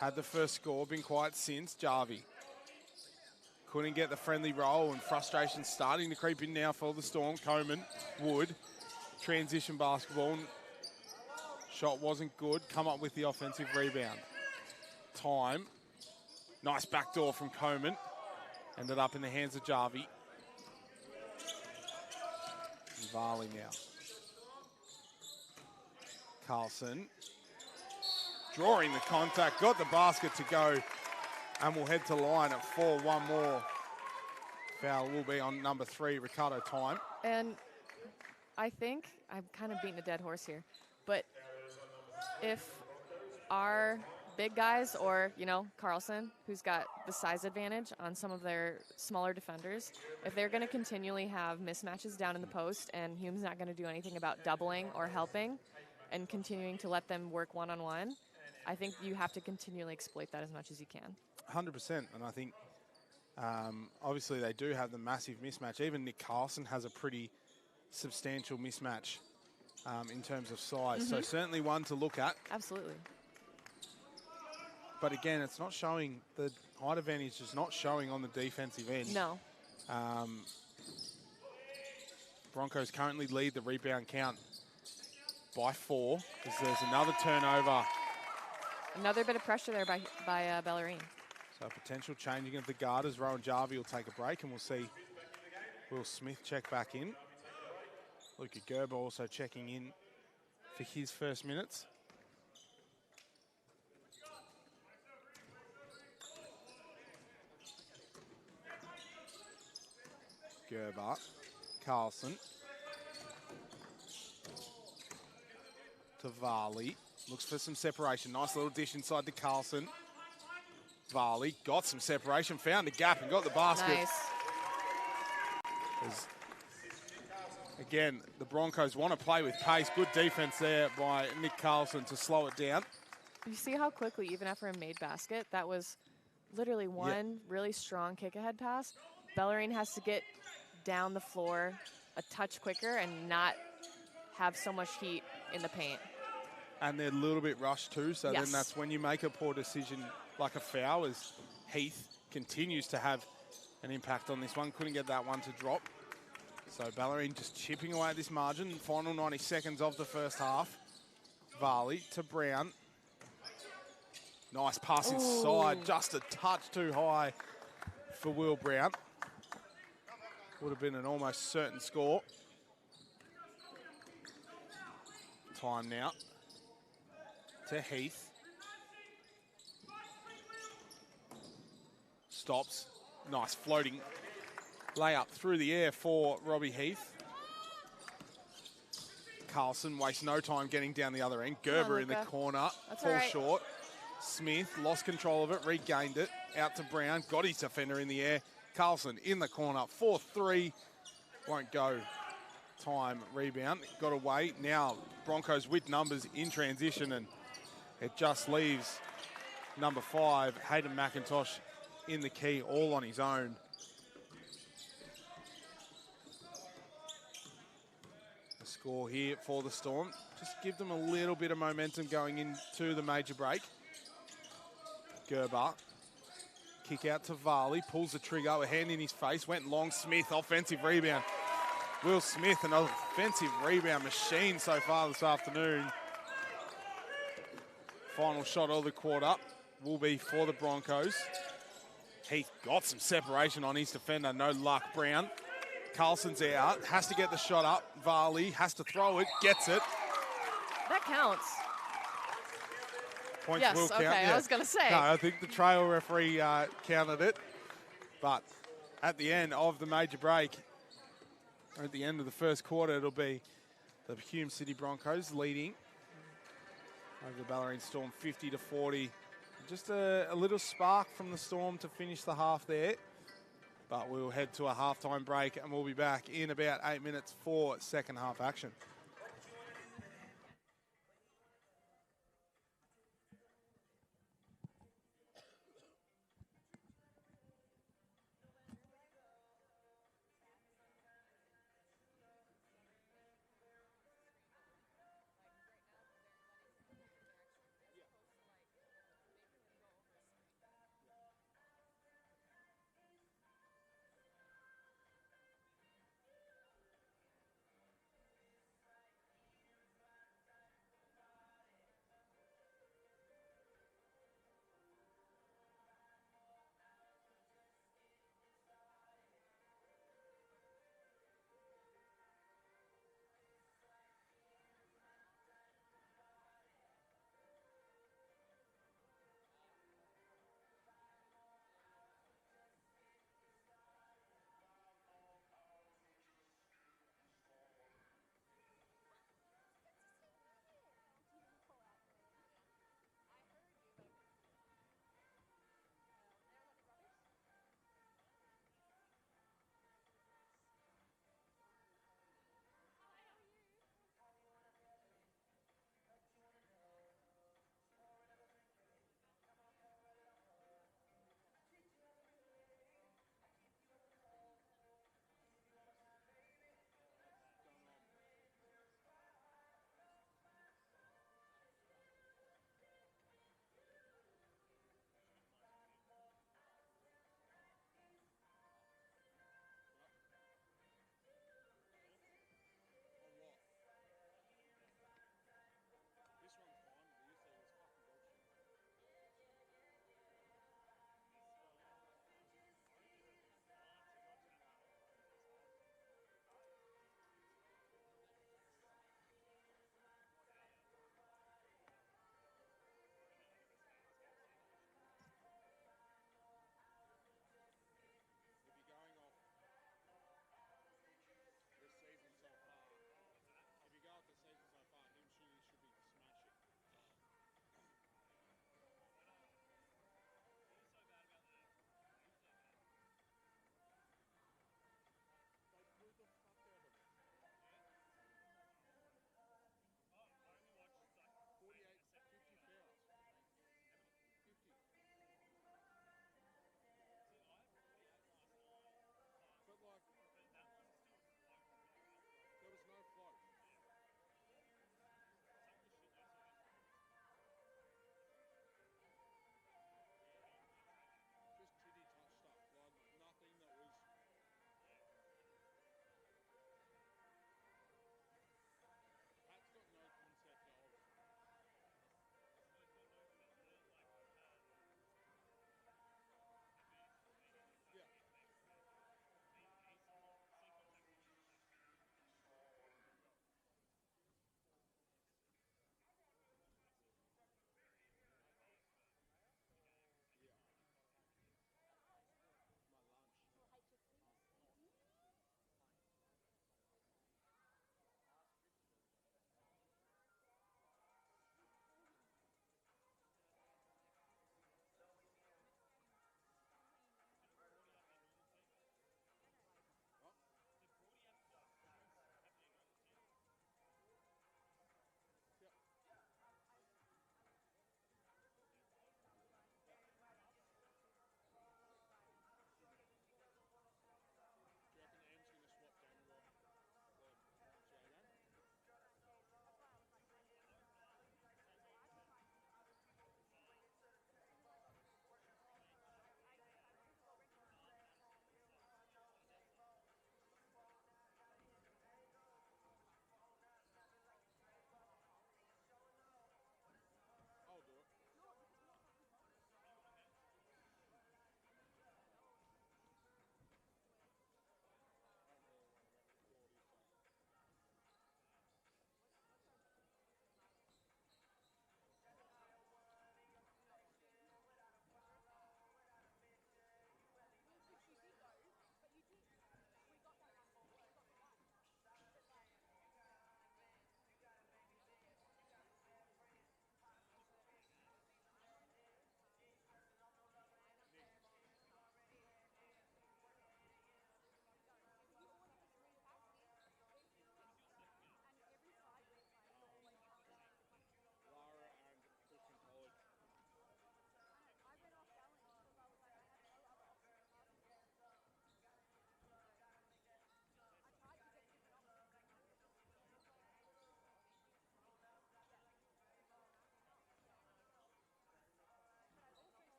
S1: had the first score, been quiet since. Jarvie couldn't get the friendly roll, and frustration starting to creep in now for the Storm. Coleman, Wood, transition basketball. Shot wasn't good, come up with the offensive rebound. Time, nice backdoor from Coleman. Ended up in the hands of Jarvie. Varley now. Carlson drawing the contact, got the basket to go, and we'll head to line at 4. One more foul will be on number 3, Ricardo Time.
S3: And I think, I'm kind of beating a dead horse here, but if our big guys or, you know, Carlson, who's got the size advantage on some of their smaller defenders, if they're going to continually have mismatches down in the post and Hume's not going to do anything about doubling or helping and continuing to let them work one-on-one, I think you have to continually exploit that as much as you can.
S1: 100%, and I think obviously they do have the massive mismatch. Even Nick Carlson has a pretty substantial mismatch in terms of size. So certainly one to look at.
S3: Absolutely.
S1: But again, it's not showing, the height advantage is not showing on the defensive end.
S3: No.
S1: Broncos currently lead the rebound count by 4, as there's another turnover.
S3: Another bit of pressure there by Bellarine.
S1: So potential changing of the guard as Rowan Jarvie will take a break, and we'll see Will Smith check back in. Luca Gerber also checking in for his first minutes. Gerber, Carlson to Varley. Looks for some separation. Nice little dish inside to Carlson. Varley got some separation, found a gap and got the basket.
S3: Nice.
S1: Again, the Broncos want to play with pace. Good defense there by Nick Carlson to slow it down.
S3: You see how quickly, even after a made basket, that was literally one really strong kick-ahead pass. Bellarine has to get down the floor a touch quicker and not have so much heat in the paint.
S1: And they're a little bit rushed too, so
S3: Yes.
S1: then that's when you make a poor decision like a foul, as Heath continues to have an impact on this one. Couldn't get that one to drop. So Bellarine just chipping away at this margin. Final 90 seconds of the first half. Varley to Brown. Nice pass inside, just a touch too high for Will Brown. Would have been an almost certain score. Time now to Heath. Stops. Nice floating layup through the air for Robbie Heath. Carlson wastes no time getting down the other end. Gerber in the corner.
S3: That's
S1: falls
S3: all right.
S1: short. Smith lost control of it, regained it. Out to Brown. Got his defender in the air. Carlson in the corner. 4-3. Won't go. Time rebound. Got away. Now Broncos with numbers in transition, and it just leaves number 5, Hayden McIntosh, in the key all on his own. The score here for the Storm. Just give them a little bit of momentum going into the major break. Gerber. Kick out to Varley. Pulls the trigger. A hand in his face. Went long. Smith. Offensive rebound. Will Smith, an offensive rebound machine so far this afternoon. Final shot of the quarter will be for the Broncos. Heath got some separation on his defender. No luck. Brown. Carlson's out. Has to get the shot up. Varley has to throw it. Gets it.
S3: That counts.
S1: Points
S3: Yes,
S1: will count.
S3: okay,
S1: Yeah.
S3: I was going to say.
S1: No, I think the trail referee counted it. But at the end of the major break, or at the end of the first quarter, it'll be the Hume City Broncos leading over the Bellarine Storm 50-40. Just a little spark from the Storm to finish the half there. But we'll head to a halftime break and we'll be back in about 8 minutes for second half action.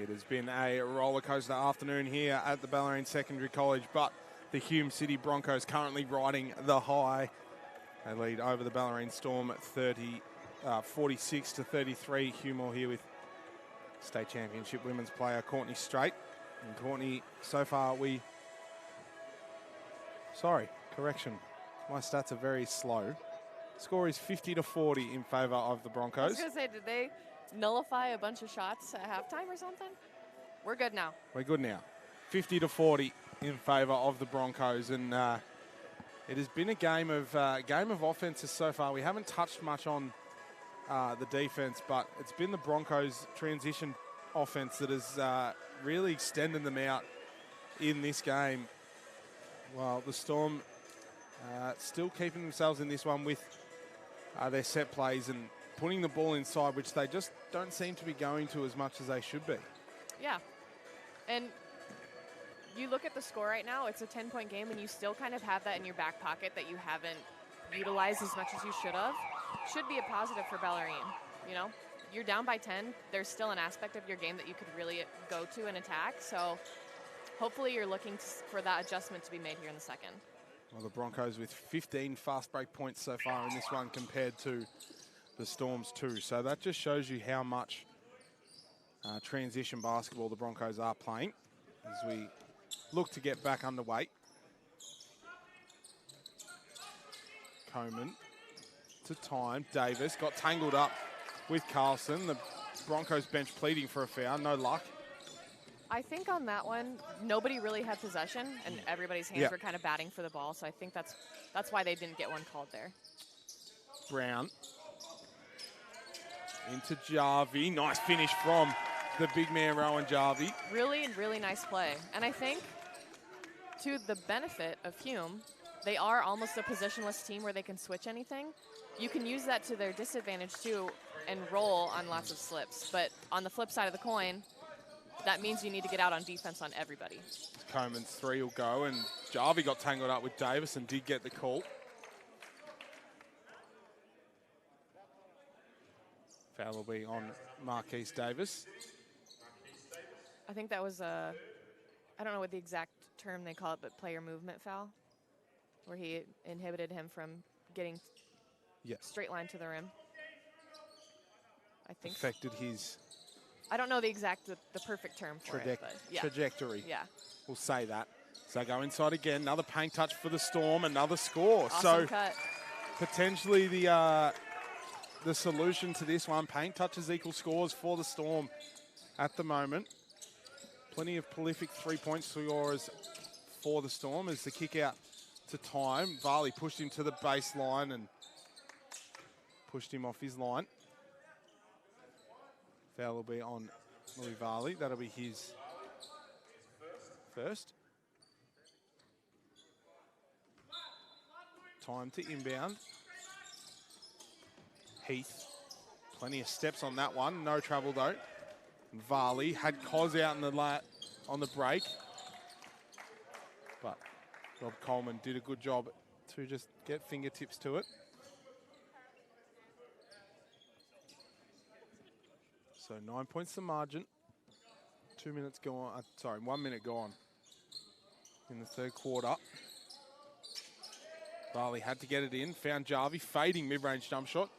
S1: It has been a roller coaster afternoon here at the Bellarine Secondary College, but the Hume City Broncos currently riding the high. They lead over the Bellarine Storm 46 to 33. Hume all here with state championship women's player Courtney Strait. And Courtney, so far correction. My stats are very slow. Score is 50 to 40 in favour of the Broncos.
S3: I was going to say, did they nullify a bunch of shots at halftime or something? We're good now.
S1: We're good now. 50 to 40 in favour of the Broncos. And it has been a game of offenses so far. We haven't touched much on the defence, but it's been the Broncos' transition offence that has really extended them out in this game. Well, the Storm still keeping themselves in this one with their set plays and putting the ball inside, which they just don't seem to be going to as much as they should be.
S3: Yeah. And you look at the score right now, it's a 10-point game, and you still kind of have that in your back pocket that you haven't utilized as much as you should have. Should be a positive for Bellarine, you know? You're down by 10. There's still an aspect of your game that you could really go to and attack. So hopefully you're looking for that adjustment to be made here in the second.
S1: Well, the Broncos with 15 fast break points so far in this one compared to the Storm's 2. So that just shows you how much transition basketball the Broncos are playing as we look to get back underway. Coleman to time. Davis got tangled up with Carlson. The Broncos bench pleading for a foul. No luck.
S3: I think on that one, nobody really had possession, and everybody's hands were kind of batting for the ball. So I think that's why they didn't get one called there.
S1: Brown into Jarvie. Nice finish from the big man, Rowan Jarvie.
S3: Really, really nice play. And I think to the benefit of Hume, they are almost a positionless team where they can switch anything. You can use that to their disadvantage too and roll on lots of slips. But on the flip side of the coin, that means you need to get out on defense on everybody.
S1: Coleman's 3 will go, and Jarvie got tangled up with Davis and did get the call. Foul will be on Marquise Davis.
S3: I think that was I don't know what the exact term they call it, but player movement foul, where he inhibited him from getting straight line to the rim. I think
S1: affected his...
S3: I don't know the perfect term for it, but yeah.
S1: Trajectory.
S3: Yeah.
S1: We'll say that. So go inside again. Another paint touch for the Storm. Another score.
S3: Awesome cut.
S1: Potentially the solution to this one. Paint touches equal scores for the Storm at the moment. Plenty of prolific three-point scorers for the Storm as the kick out to time. Varley pushed him to the baseline and pushed him off his line. Foul will be on Louis Varley. That'll be his first. Time to inbound. Heath. Plenty of steps on that one. No trouble though. Varley had Cos out in on the break. But Rob Coleman did a good job to just get fingertips to it. So 9 points the margin. 2 minutes gone. 1 minute gone in the third quarter. Varley had to get it in. Found Jarvie fading mid-range jump shot.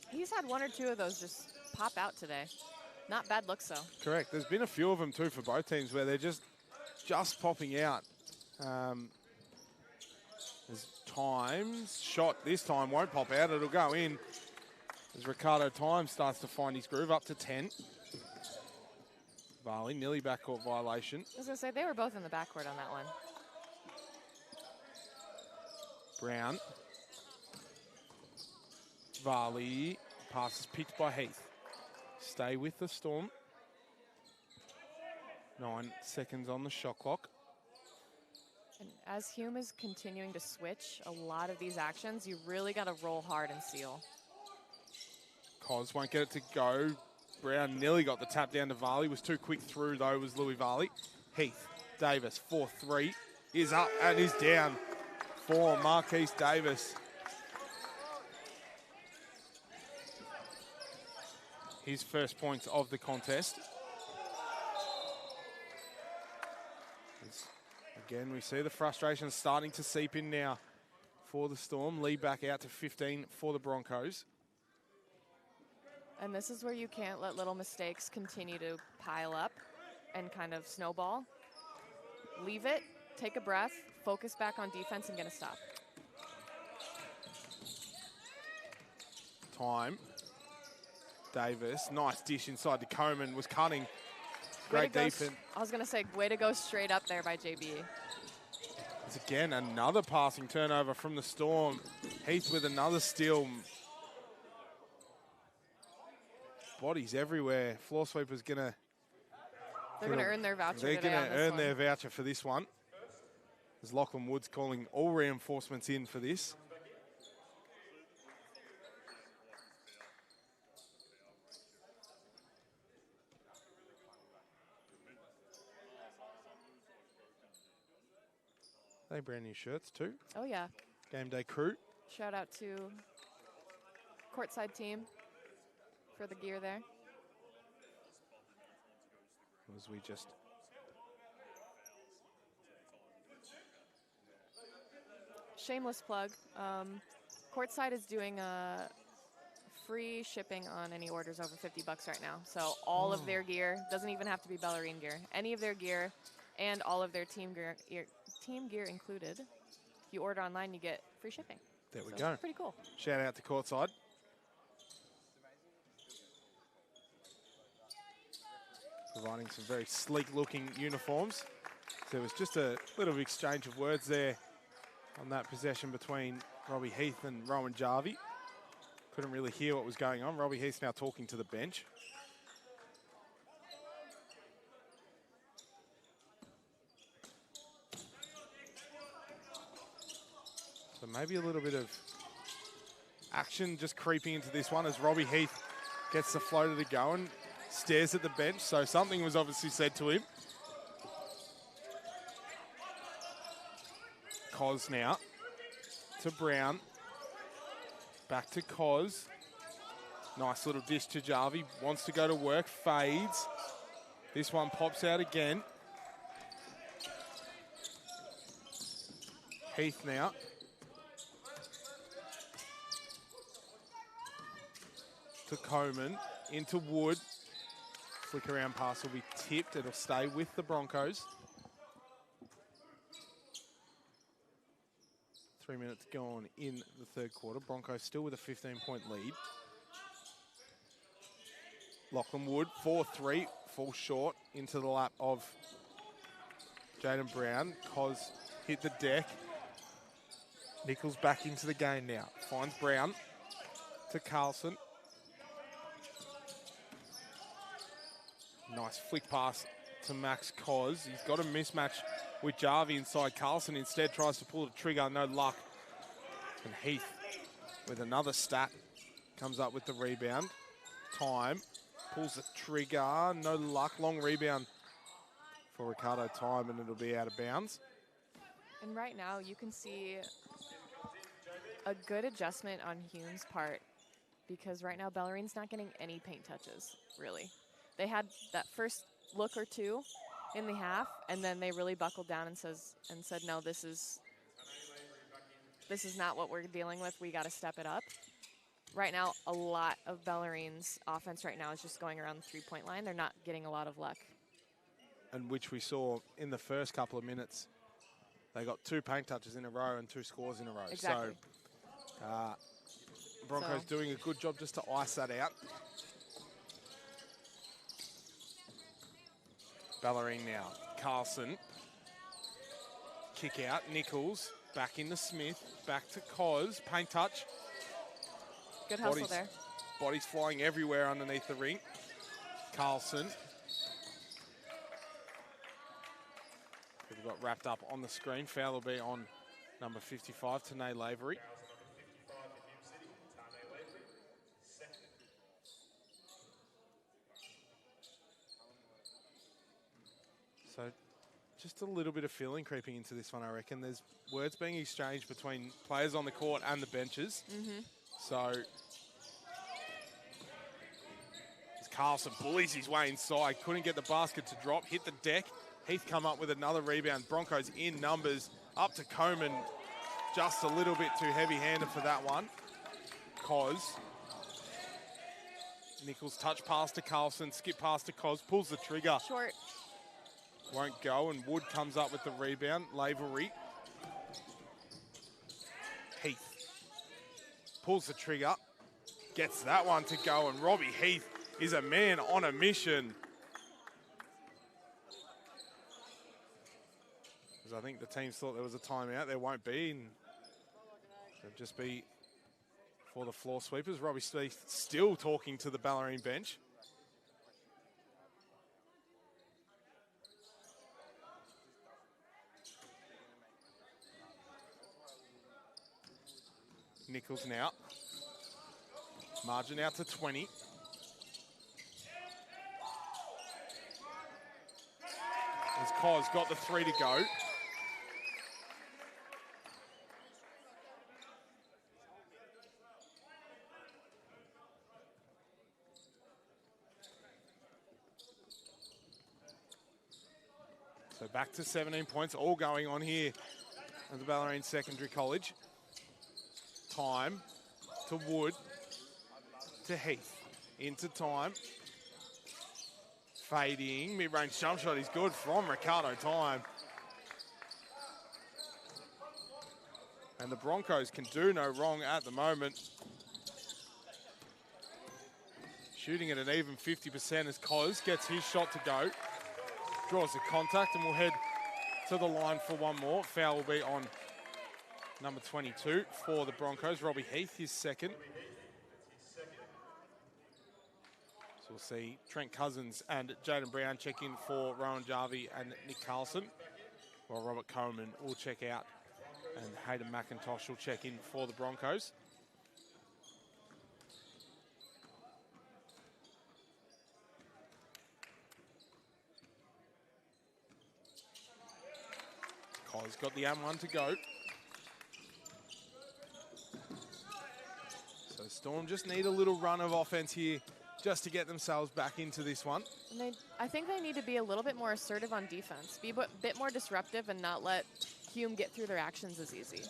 S3: He's had one or two of those just pop out today. Not bad looks though.
S1: Correct. There's been a few of them too for both teams where they're just popping out. There's times shot this time won't pop out. It'll go in. As Ricardo Time starts to find his groove, up to 10. Varley, nearly backcourt violation.
S3: I was going to say, they were both in the backcourt on that one.
S1: Brown. Varley, pass is picked by Heath. Stay with the Storm. 9 seconds on the shot clock.
S3: And as Hume is continuing to switch a lot of these actions, you really got to roll hard and seal.
S1: Cos won't get it to go. Brown nearly got the tap down to Varley. Was too quick through, though, was Louis Varley. Heath, Davis, 4-3. Is up and is down for Marquise Davis. His first points of the contest. Again, we see the frustration starting to seep in now for the Storm. Lead back out to 15 for the Broncos.
S3: And this is where you can't let little mistakes continue to pile up and kind of snowball. Leave it, take a breath, focus back on defense, and get a stop.
S1: Time. Davis, nice dish inside to Coleman, was cutting. Great defense.
S3: I was going to say, way to go straight up there by JB.
S1: It's again another passing turnover from the Storm. Heath with another steal. Bodies everywhere. Floor sweeper's gonna.
S3: They're gonna earn their voucher.
S1: They're gonna earn their voucher for this one. As Lachlan Woods calling all reinforcements in for this. They brand new shirts too.
S3: Oh yeah.
S1: Game day crew.
S3: Shout out to courtside team for the gear there.
S1: As we just
S3: shameless plug. Courtside is doing free shipping on any orders over $50 right now. So all of their gear, doesn't even have to be Bellarine gear, any of their gear and all of their team gear included. If you order online, you get free shipping.
S1: There we go.
S3: Pretty cool.
S1: Shout out to Courtside. Providing some very sleek looking uniforms. So there was just a little exchange of words there on that possession between Robbie Heath and Rowan Jarvie. Couldn't really hear what was going on. Robbie Heath's now talking to the bench. So maybe a little bit of action just creeping into this one as Robbie Heath gets the floater to go and stares at the bench. So something was obviously said to him. Cos now to Brown. Back to Cos. Nice little dish to Jarvie. Wants to go to work. Fades. This one pops out again. Heath now. To Coleman. Into Wood. Flick around pass will be tipped. It'll stay with the Broncos. 3 minutes gone in the third quarter. Broncos still with a 15-point lead. Lachlan Wood, 4-3, falls short into the lap of Jaden Brown. Cos hit the deck. Nichols back into the game now. Finds Brown to Carlson. Nice flick pass to Max Cos. He's got a mismatch with Jarvie inside. Carlson instead tries to pull the trigger, no luck. And Heath with another stat comes up with the rebound. Time, pulls the trigger, no luck. Long rebound for Ricardo Time and it'll be out of bounds.
S3: And right now you can see a good adjustment on Hume's part because right now Bellarine's not getting any paint touches, really. They had that first look or two in the half, and then they really buckled down and said, no, this is not what we're dealing with. We got to step it up. Right now, a lot of Bellarine's offense right now is just going around the three-point line. They're not getting a lot of luck.
S1: And which we saw in the first couple of minutes. They got 2 paint touches in a row and 2 scores in a row.
S3: Exactly.
S1: So Broncos doing a good job just to ice that out. Bellarine now. Carlson. Kick out. Nichols. Back into Smith. Back to Cos. Paint touch.
S3: Good hustle there.
S1: Bodies flying everywhere underneath the ring. Carlson. We've got wrapped up on the screen. Foul will be on number 55, Tanae Lavery. So just a little bit of feeling creeping into this one, I reckon. There's words being exchanged between players on the court and the benches. So as Carlson bullies his way inside, couldn't get the basket to drop, hit the deck. Heath come up with another rebound. Broncos in numbers. Up to Coleman. Just a little bit too heavy-handed for that one. Cos. Nichols touch pass to Carlson. Skip pass to Cos. Pulls the trigger.
S3: Short.
S1: Won't go, and Wood comes up with the rebound. Lavery. Heath. Pulls the trigger. Gets that one to go, and Robbie Heath is a man on a mission. Because I think the teams thought there was a timeout. There won't be. And it'll just be for the floor sweepers. Robbie Heath still talking to the Bellarine bench. Nichols now. Margin out to 20. As Cos got the 3 to go. So back to 17 points, all going on here at the Bellarine Secondary College. Time to Wood, to Heath, into time. Fading, mid-range jump shot is good from Ricardo Time. And the Broncos can do no wrong at the moment. Shooting at an even 50% as Cos gets his shot to go. Draws the contact and will head to the line for one more. Foul will be on number 22 for the Broncos. Robbie Heath, his second. So we'll see Trent Cousins and Jaden Brown check in for Rowan Jarvie and Nick Carlson, while Robert Coleman will check out and Hayden McIntosh will check in for the Broncos. Cole's got the M1 to go. So Storm just need a little run of offense here just to get themselves back into this one.
S3: And I think they need to be a little bit more assertive on defense. Be a bit more disruptive and not let Hume get through their actions as easy.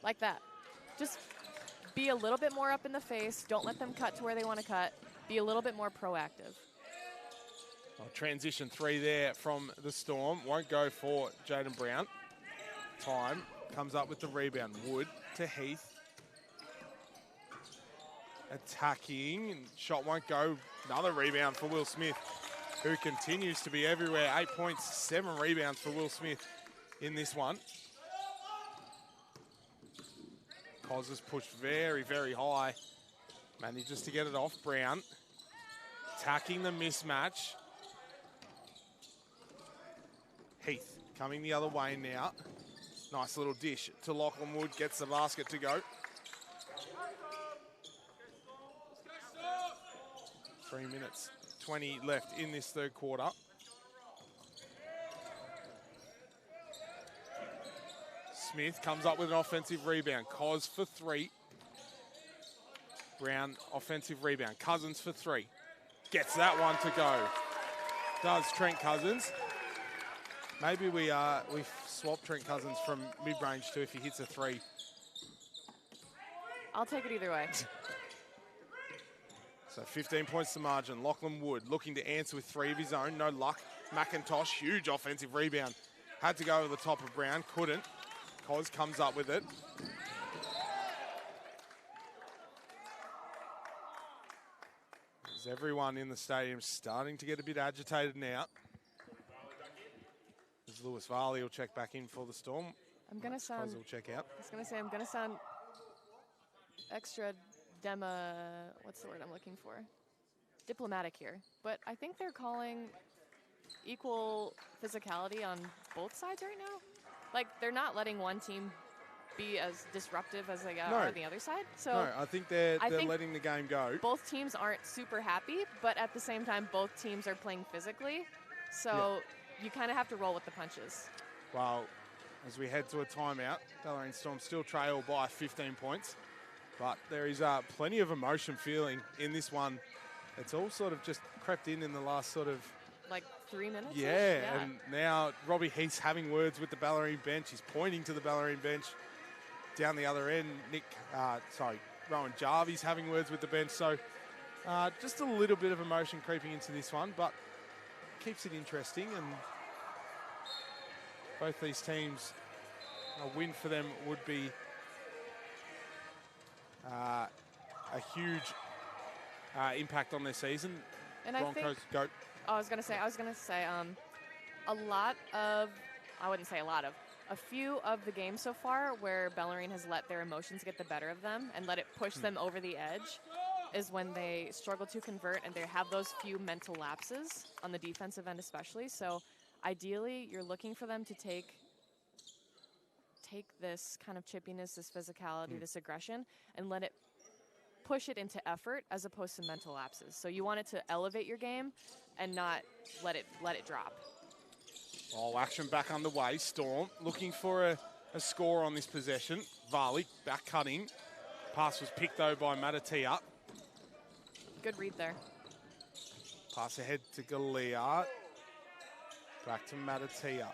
S3: Like that. Just be a little bit more up in the face. Don't let them cut to where they want to cut. Be a little bit more proactive.
S1: Well, transition 3 there from the Storm. Won't go for Jaden Brown. Time comes up with the rebound. Wood to Heath. Attacking, and shot won't go. Another rebound for Will Smith, who continues to be everywhere. 8 points, 7 rebounds for Will Smith in this one. Cos is pushed very, very high. Manages to get it off. Brown attacking the mismatch. Heath coming the other way now. Nice little dish to Lachlan Wood, gets the basket to go. 3 minutes, 20 left in this third quarter. Smith comes up with an offensive rebound. Cos for 3. Brown, offensive rebound. Cousins for 3. Gets that one to go. Does Trent Cousins. Maybe we've swapped Trent Cousins from mid-range to if he hits a 3.
S3: I'll take it either way.
S1: So 15 points to margin. Lachlan Wood looking to answer with 3 of his own. No luck. McIntosh, huge offensive rebound. Had to go over the top of Brown. Couldn't. Cos comes up with it. There's everyone in the stadium starting to get a bit agitated now. As Lewis Varley will check back in for the Storm.
S3: I'm going to sound...
S1: Cos will check out.
S3: I was going to say, I'm going to sound extra what's the word I'm looking for? Diplomatic here. But I think they're calling equal physicality on both sides right now. Like, they're not letting one team be as disruptive as they are on the other side. So
S1: no, I think they're letting the game go.
S3: Both teams aren't super happy, but at the same time, both teams are playing physically. So you kind of have to roll with the punches.
S1: Well, as we head to a timeout, Bellarine Storm still trail by 15 points. But there is plenty of emotion feeling in this one. It's all sort of just crept in the last sort of...
S3: Like 3 minutes.
S1: Yeah, and now Robbie Heath's having words with the Bellarine bench. He's pointing to the Bellarine bench. Down the other end, Rowan Jarvie's having words with the bench. So just a little bit of emotion creeping into this one, but keeps it interesting. And both these teams, a win for them would be a huge impact on their season.
S3: And
S1: Broncos go.
S3: I was gonna say, a lot of, I wouldn't say a lot of, a few of the games so far where Bellarine has let their emotions get the better of them and let it push them over the edge is when they struggle to convert and they have those few mental lapses on the defensive end especially. So ideally, you're looking for them to take this kind of chippiness, this physicality, this aggression, and let it push it into effort as opposed to mental lapses. So you want it to elevate your game and not let it drop.
S1: Oh, action back underway. Storm looking for a score on this possession. Varley back cutting. Pass was picked though by Matatia.
S3: Good read there.
S1: Pass ahead to Galea. Back to Matatia.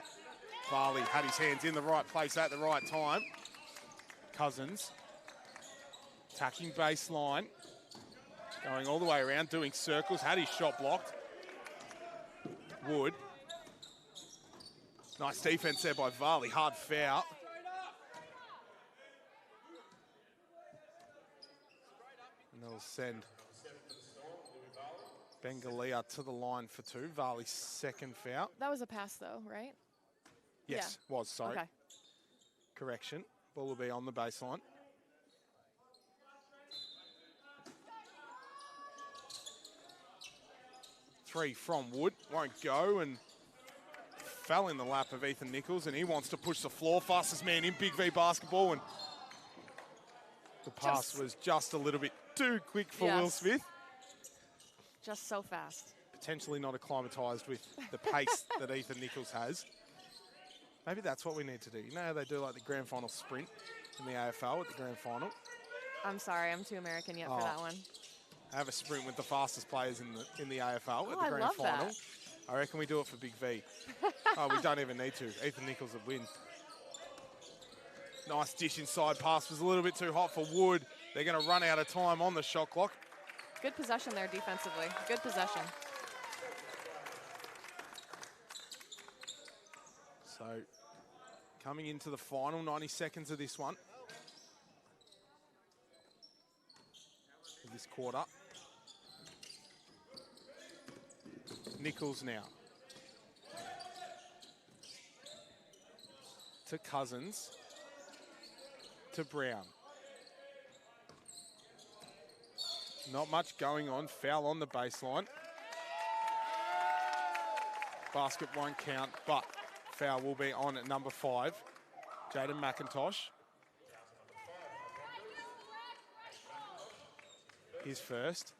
S1: Varley had his hands in the right place at the right time. Cousins attacking baseline. Going all the way around, doing circles. Had his shot blocked. Wood. Nice defense there by Varley. Hard foul. And they'll send Bengalia to the line for 2. Varley's second foul.
S3: That was a pass though, right?
S1: Yes, was, sorry.
S3: Okay.
S1: Correction. Ball will be on the baseline. Three from Wood. Won't go and fell in the lap of Ethan Nichols, and he wants to push the floor. Fastest man in Big V basketball, and the pass was just a little bit too quick for Will Smith.
S3: Just so fast.
S1: Potentially not acclimatised with the pace that Ethan Nichols has. Maybe that's what we need to do. You know how they do like the grand final sprint in the AFL at the grand final?
S3: I'm sorry, I'm too American yet for that one.
S1: Have a sprint with the fastest players in the AFL at the grand
S3: love
S1: final.
S3: That.
S1: I reckon we do it for Big V. We don't even need to. Ethan Nichols would win. Nice dish inside. Pass was a little bit too hot for Wood. They're going to run out of time on the shot clock.
S3: Good possession there defensively. Good possession.
S1: So coming into the final 90 seconds of this one. This quarter. Nichols now. To Cousins. To Brown. Not much going on. Foul on the baseline. Basket won't count, but foul will be on at number 5. Jaden McIntosh. His first.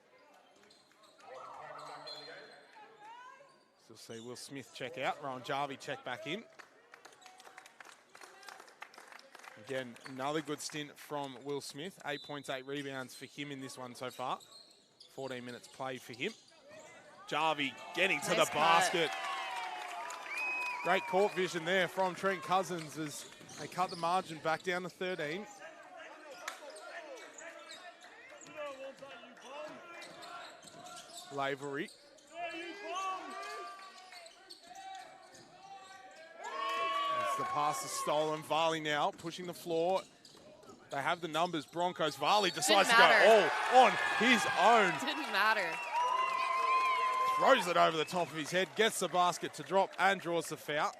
S1: So see Will Smith check out. Rowan Jarvie check back in. Again, another good stint from Will Smith. 8 points, 8 rebounds for him in this one so far. 14 minutes play for him. Jarvie getting to the basket. Great court vision there from Trent Cousins as they cut the margin back down to 13. Lavery. As the pass is stolen, Varley now pushing the floor. They have the numbers. Broncos. Varley decides to go all on his own.
S3: Didn't matter.
S1: Throws it over the top of his head, gets the basket to drop and draws the foul.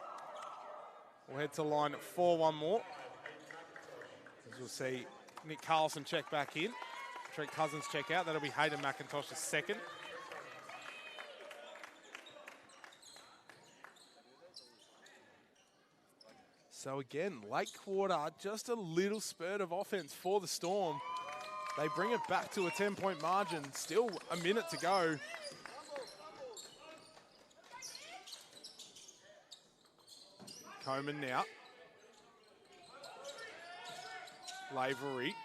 S1: We'll head to line for one more. As you'll see Nick Carlson check back in. Trent Cousins check out. That'll be Hayden McIntosh's second. So again, late quarter, just a little spurt of offense for the Storm. They bring it back to a 10-point margin. Still a minute to go. Coleman now. Lavery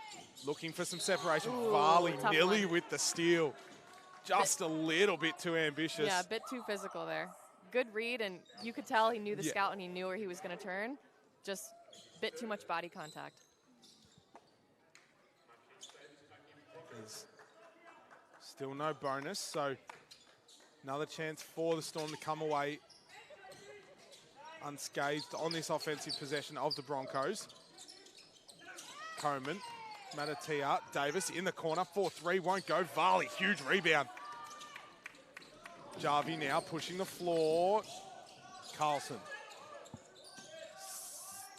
S1: looking for some separation. Varley nearly with the steal. Just a little bit too ambitious.
S3: Yeah, a bit too physical there. good read, and you could tell he knew the
S1: Yeah.
S3: scout and he knew where he was going to turn. Just a bit too much body contact.
S1: There's still no bonus, so another chance for the Storm to come away unscathed on this offensive possession of the Broncos. Coleman, Matatia, Davis in the corner, 4-3, won't go. Varley, huge rebound. Jarvie now pushing the floor. Carlson.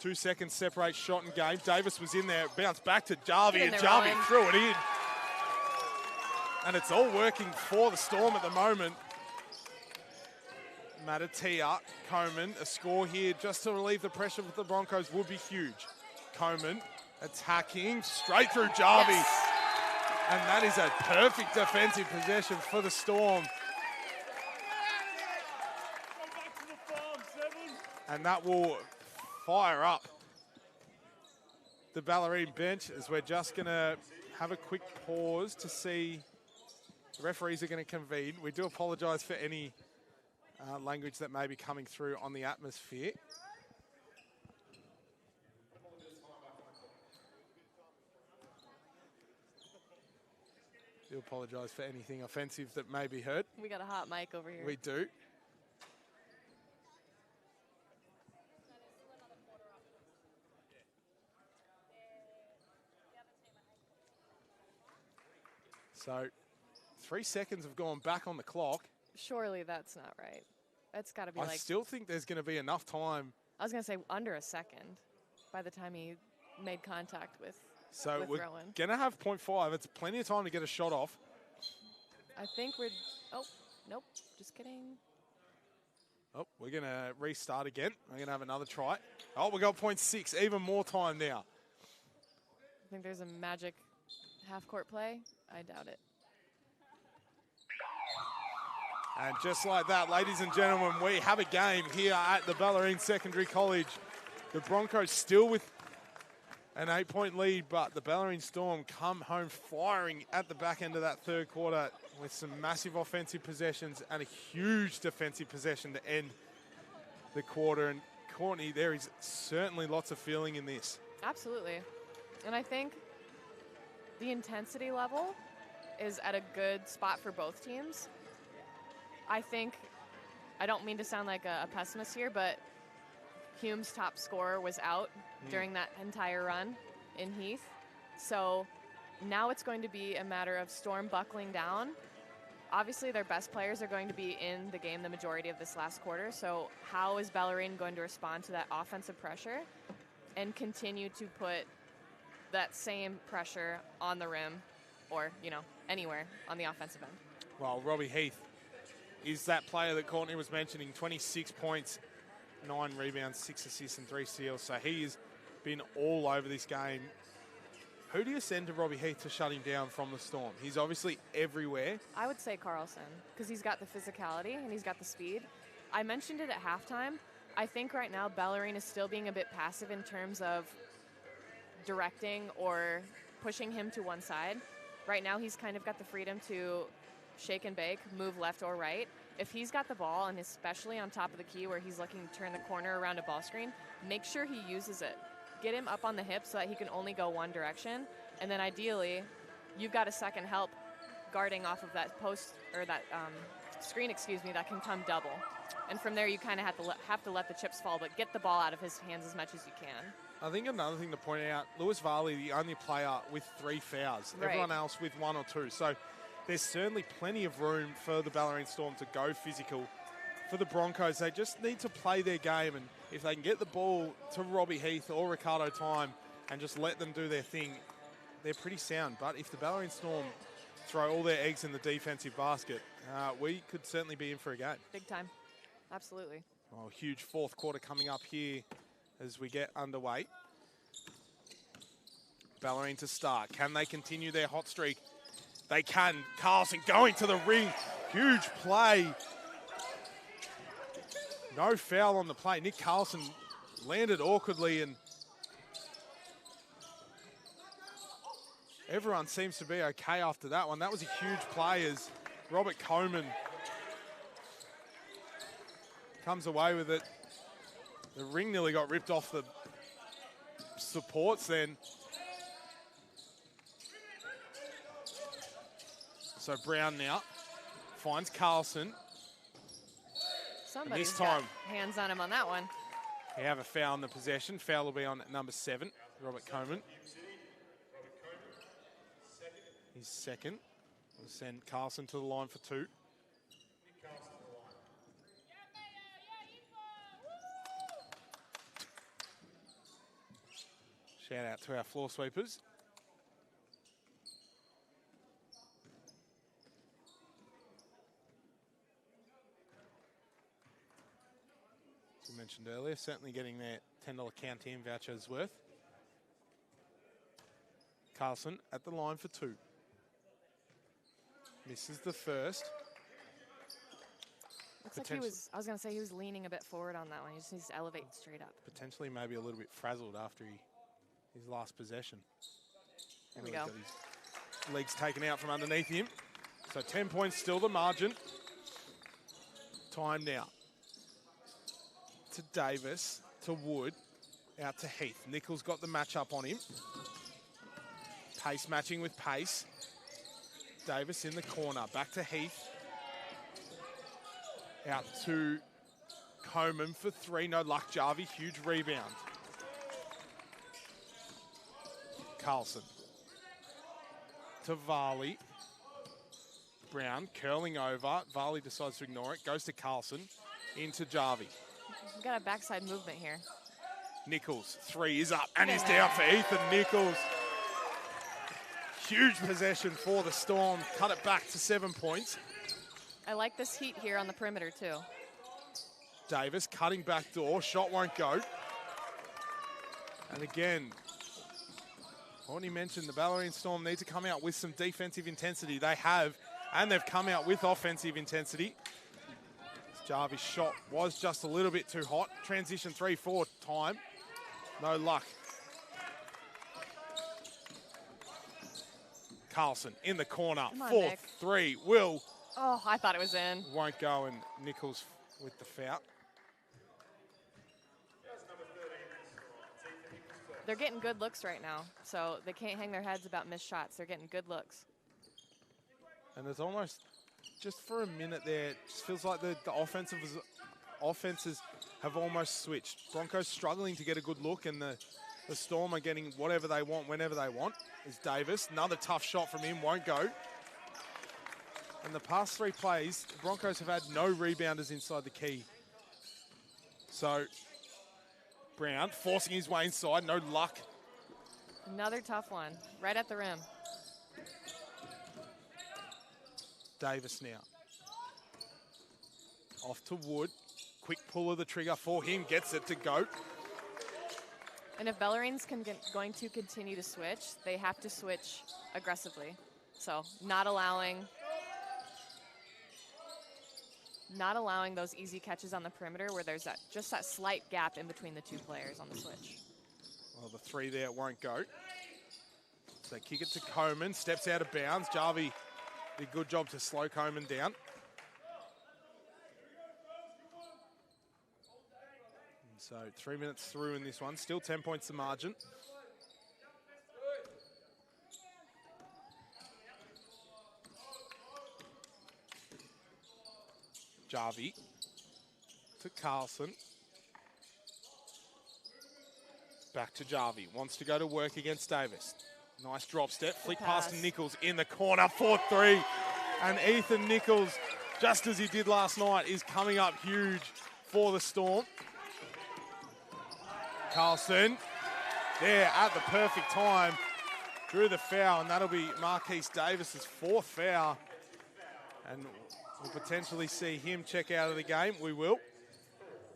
S1: 2 seconds separate shot and game. Davis was in there, bounced back to Jarvie, and Jarvie threw it in. And it's all working for the Storm at the moment. Matatia, Coleman, a score here just to relieve the pressure for the Broncos would be huge. Coleman attacking straight through Jarvie.
S3: Yes.
S1: And that is a perfect defensive possession for the Storm. And that will fire up the Bellarine bench as we're just going to have a quick pause to see the referees are going to convene. We do apologise for any language that may be coming through on the atmosphere. Do apologise for anything offensive that may be heard.
S3: We got a hot mic over here.
S1: We do. So 3 seconds have gone back on the clock.
S3: Surely that's not right. That's got to be
S1: I
S3: like,
S1: still think there's going to be enough time.
S3: I was going to say under a second by the time he made contact with
S1: So we're
S3: Rowan.
S1: going to have 0.5. It's plenty of time to get a shot off.
S3: I think we're, oh, nope, just kidding.
S1: Oh, we're going to restart again. We're going to have another try. Oh, we got 0.6, even more time now.
S3: I think there's a magic half-court play. I doubt it.
S1: And just like that, ladies and gentlemen, we have a game here at the Bellarine Secondary College. The Broncos still with an 8-point lead, but the Bellarine Storm come home firing at the back end of that third quarter with some massive offensive possessions and a huge defensive possession to end the quarter. And Courtney, there is certainly lots of feeling in this.
S3: Absolutely. And I think the intensity level is at a good spot for both teams. I think, I don't mean to sound like a pessimist here, but Hume's top scorer was out during that entire run in Heath. So now it's going to be a matter of Storm buckling down. Obviously, their best players are going to be in the game the majority of this last quarter. So how is Bellarine going to respond to that offensive pressure and continue to put that same pressure on the rim or, you know, anywhere on the offensive end?
S1: Well, Robbie Heath is that player that Courtney was mentioning, 26 points, 9 rebounds, 6 assists and 3 steals. So he has been all over this game. Who do you send to Robbie Heath to shut him down from the Storm? He's obviously everywhere.
S3: I would say Carlson, because he's got the physicality and he's got the speed. I mentioned it at halftime. I think right now Bellarine is still being a bit passive in terms of directing or pushing him to one side. Right now he's kind of got the freedom to shake and bake, move left or right. If he's got the ball, and especially on top of the key where he's looking to turn the corner around a ball screen, make sure he uses it. Get him up on the hip so that he can only go one direction. And then ideally, you've got a second help guarding off of that post, or that screen, excuse me, that can come double. And from there, you kind of have to let the chips fall, but get the ball out of his hands as much as you can.
S1: I think another thing to point out, Lewis Varley, the only player with 3 fouls.
S3: Right.
S1: Everyone else with 1 or 2. So there's certainly plenty of room for the Bellarine Storm to go physical. For the Broncos, they just need to play their game, and if they can get the ball to Robbie Heath or Ricardo Time and just let them do their thing, they're pretty sound. But if the Bellarine Storm throw all their eggs in the defensive basket, we could certainly be in for a game.
S3: Big time. Absolutely.
S1: Well, huge fourth quarter coming up here as we get underway. Bellarine to start. Can they continue their hot streak? They can. Carlson going to the ring. Huge play. No foul on the play. Nick Carlson landed awkwardly, and everyone seems to be okay after that one. That was a huge play as Robert Coleman comes away with it. The ring nearly got ripped off the supports then. So Brown now finds Carlson.
S3: Somebody's
S1: time-
S3: got hands on him on that one.
S1: They have a foul in the possession. Foul will be on number 7, Robert Coleman. He's second. We'll send Carlson to the line for 2. Shout out to our floor sweepers. As we mentioned earlier, certainly getting their $10 Canteen vouchers worth. Carlson at the line for 2. Misses the first.
S3: Looks like he was, I was going to say he was leaning a bit forward on that one. He just needs to elevate straight up.
S1: Potentially maybe a little bit frazzled after his last possession.
S3: There we go.
S1: Got his legs taken out from underneath him. So 10 points still the margin. Time now. To Davis, to Wood, out to Heath. Nichols got the matchup on him. Pace matching with pace. Davis in the corner, back to Heath. Out to Coleman for 3, no luck. Jarvie, huge rebound. Carlson to Varley. Brown curling over. Varley decides to ignore it. Goes to Carlson. Into Jarvie.
S3: We've got a backside movement here.
S1: Nichols, 3 is up and is down for Ethan Nichols. Huge possession for the Storm. Cut it back to 7 points.
S3: I like this heat here on the perimeter too.
S1: Davis cutting back door. Shot won't go. And again, Courtney mentioned the Bellarine Storm need to come out with some defensive intensity. They have, and they've come out with offensive intensity. Jarvis' shot was just a little bit too hot. Transition 3-4 time. No luck. Carlson in the corner.
S3: Come on,
S1: 4th
S3: Nick.
S1: 3 will.
S3: Oh, I thought it was in.
S1: Won't go, and Nichols with the foul.
S3: They're getting good looks right now, so they can't hang their heads about missed shots. They're getting good looks.
S1: And there's almost, just for a minute there, it just feels like the offenses have almost switched. Broncos struggling to get a good look, and the Storm are getting whatever they want, whenever they want. Is Davis. Another tough shot from him, won't go. And the past 3 plays, the Broncos have had no rebounders inside the key. So, Brown forcing his way inside, no luck.
S3: Another tough one, right at the rim.
S1: Davis now. Off to Wood. Quick pull of the trigger for him, gets it to go.
S3: And if Bellarine's going to continue to switch, they have to switch aggressively. So not allowing those easy catches on the perimeter where there's just that slight gap in between the 2 players on the switch.
S1: Well, the 3 there won't go. So they kick it to Coleman, steps out of bounds. Jarvie did a good job to slow Coleman down. And so 3 minutes through in this one, still 10 points the margin. Jarvie to Carlson. Back to Jarvie. Wants to go to work against Davis. Nice drop step. Flick pass to Nichols in the corner. 4-3. And Ethan Nichols, just as he did last night, is coming up huge for the Storm. Carlson there at the perfect time. Drew the foul, and that'll be Marquise Davis's 4th foul. And we'll potentially see him check out of the game. We will.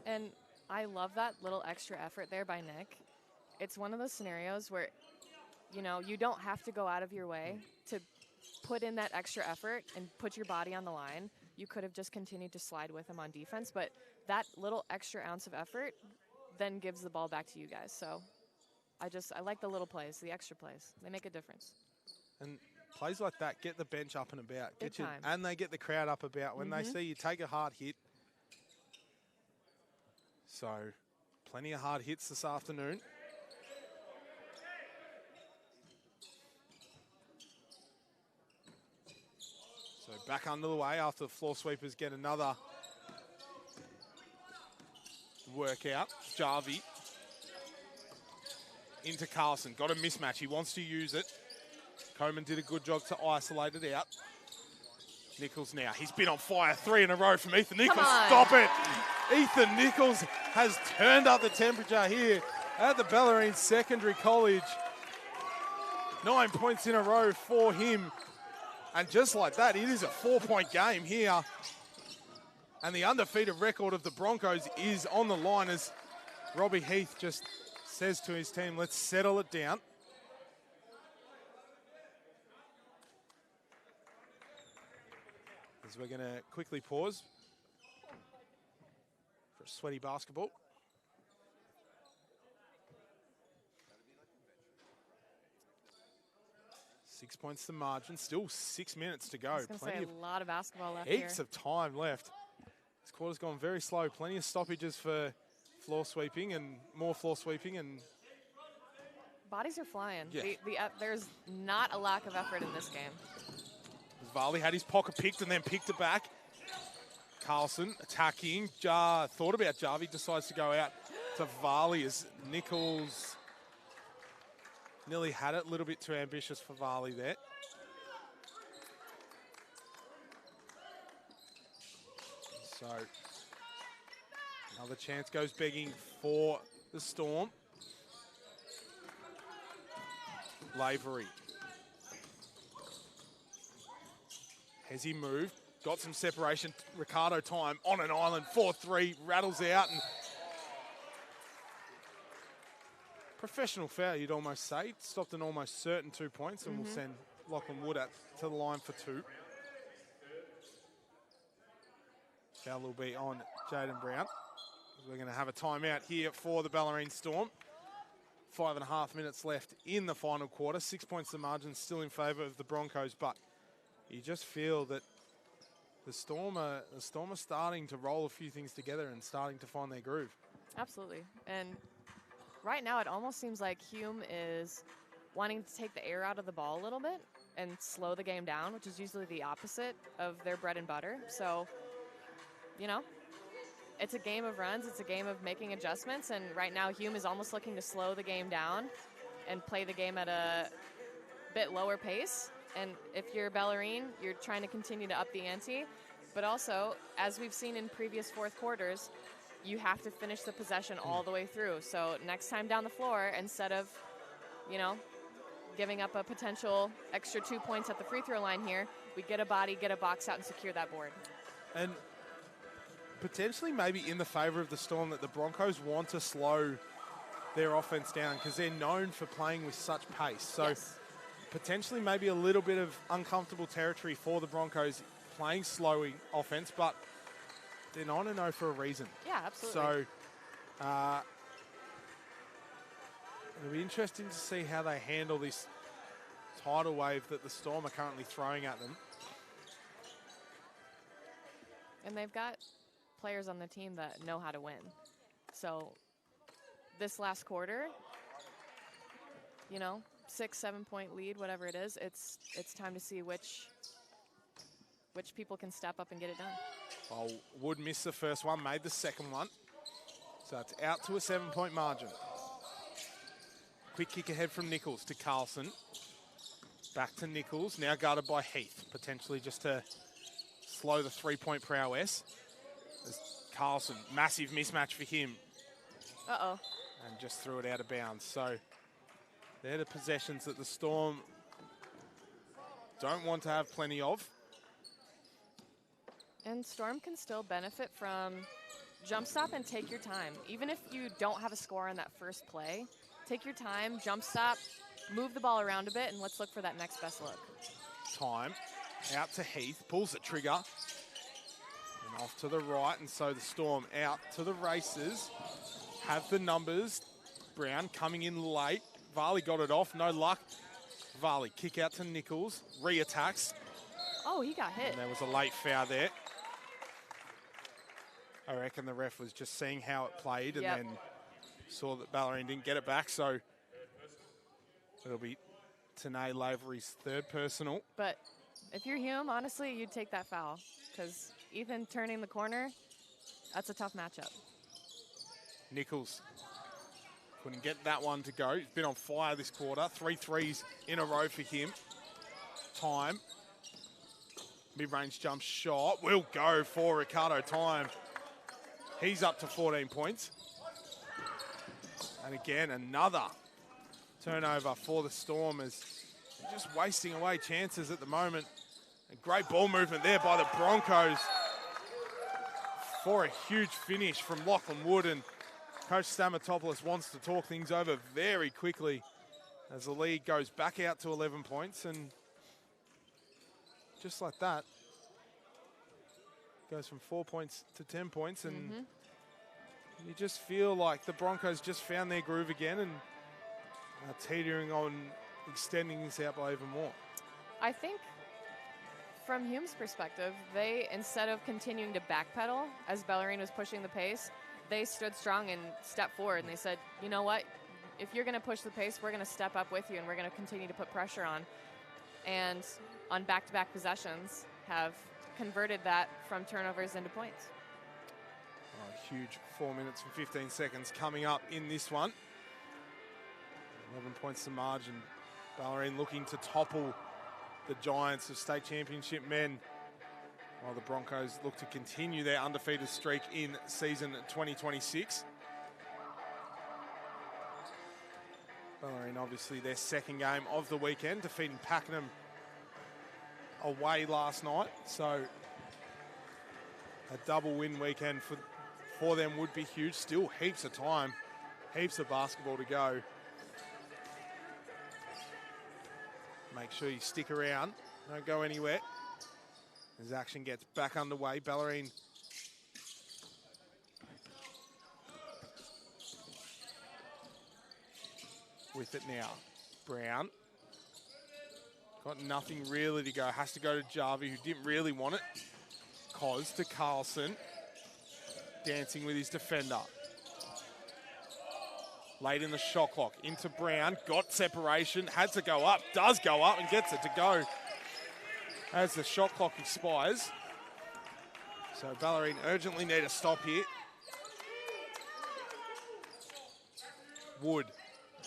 S3: And I love that little extra effort there by Nick. It's one of those scenarios where, you know, you don't have to go out of your way to put in that extra effort and put your body on the line. You could have just continued to slide with him on defense, but that little extra ounce of effort then gives the ball back to you guys. So I like the little plays, the extra plays. They make a difference.
S1: And plays like that get the bench up and about.
S3: Big time.
S1: And they get the crowd up about when they see you take a hard hit. So plenty of hard hits this afternoon. So back under the way after the floor sweepers get another workout. Jarvie into Carlson. Got a mismatch. He wants to use it. Coleman did a good job to isolate it out. Nichols now. He's been on fire 3 in a row from Ethan Nichols. Stop it. Ethan Nichols has turned up the temperature here at the Bellarine Secondary College. 9 points in a row for him. And just like that, it is a 4-point game here. And the undefeated record of the Broncos is on the line as Robbie Heath just says to his team, let's settle it down. As we're going to quickly pause for a sweaty basketball. Six points the margin, still 6 minutes to go.
S3: I was going to say a lot of basketball left
S1: Heaps
S3: here.
S1: of time left. This quarter's gone very slow. Plenty of stoppages for floor sweeping and more floor sweeping. And
S3: Bodies are flying.
S1: Yeah.
S3: There's not a lack of effort in this game.
S1: Varley had his pocket picked and then picked it back. Carlson attacking. Thought about Jarvie, decides to go out to Varley as Nichols nearly had it. A little bit too ambitious for Varley there. So another chance goes begging for the Storm. Lavery. Has he moved? Got some separation. Ricardo time on an island. 4-3. Rattles out. And professional foul, you'd almost say. Stopped an almost certain 2 points. And we'll send Lachlan Wood to the line for 2. Foul will be on Jaden Brown. We're going to have a timeout here for the Bellarine Storm. 5.5 minutes left in the final quarter. 6 points the margin, still in favour of the Broncos, but you just feel that the Storm are starting to roll a few things together and starting to find their groove.
S3: Absolutely. And right now it almost seems like Hume is wanting to take the air out of the ball a little bit and slow the game down, which is usually the opposite of their bread and butter. So, you know, it's a game of runs. It's a game of making adjustments. And right now Hume is almost looking to slow the game down and play the game at a bit lower pace. And if you're Bellarine, you're trying to continue to up the ante. But also, as we've seen in previous fourth quarters, you have to finish the possession all the way through. So next time down the floor, instead of, you know, giving up a potential extra 2 points at the free throw line here, we get a body, get a box out, and secure that board.
S1: And potentially maybe in the favour of the Storm that the Broncos want to slow their offense down because they're known for playing with such pace. So
S3: Yes.
S1: potentially maybe a little bit of uncomfortable territory for the Broncos playing slow offense, but they're 9-0 for a reason.
S3: Yeah, absolutely.
S1: So it'll be interesting to see how they handle this tidal wave that the Storm are currently throwing at them.
S3: And they've got players on the team that know how to win. So this last quarter, you know, 6-7 point lead, whatever it is, it's time to see which people can step up and get it done.
S1: Well, Wood missed the first one, made the second one. So it's out to a 7-point margin. Quick kick ahead from Nichols to Carlson. Back to Nichols, now guarded by Heath, potentially just to slow the 3-point prowess. There's Carlson, massive mismatch for him.
S3: Uh-oh.
S1: And just threw it out of bounds. So they're the possessions that the Storm don't want to have plenty of.
S3: And Storm can still benefit from jump stop and take your time. Even if you don't have a score on that first play, take your time, jump stop, move the ball around a bit, and let's look for that next best look.
S1: Time, out to Heath, pulls the trigger, and off to the right, and so the Storm out to the races, have the numbers. Brown coming in late. Varley got it off, no luck. Varley, kick out to Nichols, re-attacks.
S3: Oh, he got hit.
S1: And there was a late foul there. I reckon the ref was just seeing how it played and
S3: Yep.
S1: then saw that Bellarine didn't get it back. So it'll be Tanae Lavery's third personal.
S3: But if you're Hume, honestly, you'd take that foul because Ethan turning the corner, that's a tough matchup.
S1: Nichols couldn't get that one to go. He's been on fire this quarter. 3 threes in a row for him. Time. Mid-range jump shot will go for Ricardo Time. He's up to 14 points. And again, another turnover for the Storm as they're just wasting away chances at the moment. A great ball movement there by the Broncos for a huge finish from Lachlan Wood, and Coach Stamatopoulos wants to talk things over very quickly as the lead goes back out to 11 points, and just like that, goes from 4 points to 10 points, and you just feel like the Broncos just found their groove again and are teetering on extending this out by even more.
S3: I think from Hume's perspective, they, instead of continuing to backpedal as Bellarine was pushing the pace, they stood strong and stepped forward, and they said, you know what, if you're going to push the pace, we're going to step up with you, and we're going to continue to put pressure on. And on back-to-back possessions, have converted that from turnovers into points.
S1: Oh, huge 4 minutes and 15 seconds coming up in this one. 11 points to margin. Bellarine looking to topple the Giants of state championship men, while the Broncos look to continue their undefeated streak in season 2026. Bellarine obviously their second game of the weekend, defeating Pakenham away last night. So a double win weekend for them would be huge. Still heaps of time, heaps of basketball to go. Make sure you stick around, don't go anywhere. As action gets back underway, Bellarine with it now. Brown got nothing really to go. Has to go to Jarvie, who didn't really want it. Cos to Carlson, dancing with his defender. Late in the shot clock, into Brown, got separation, had to go up, does go up and gets it to go as the shot clock expires. So Bellarine urgently need a stop here. Wood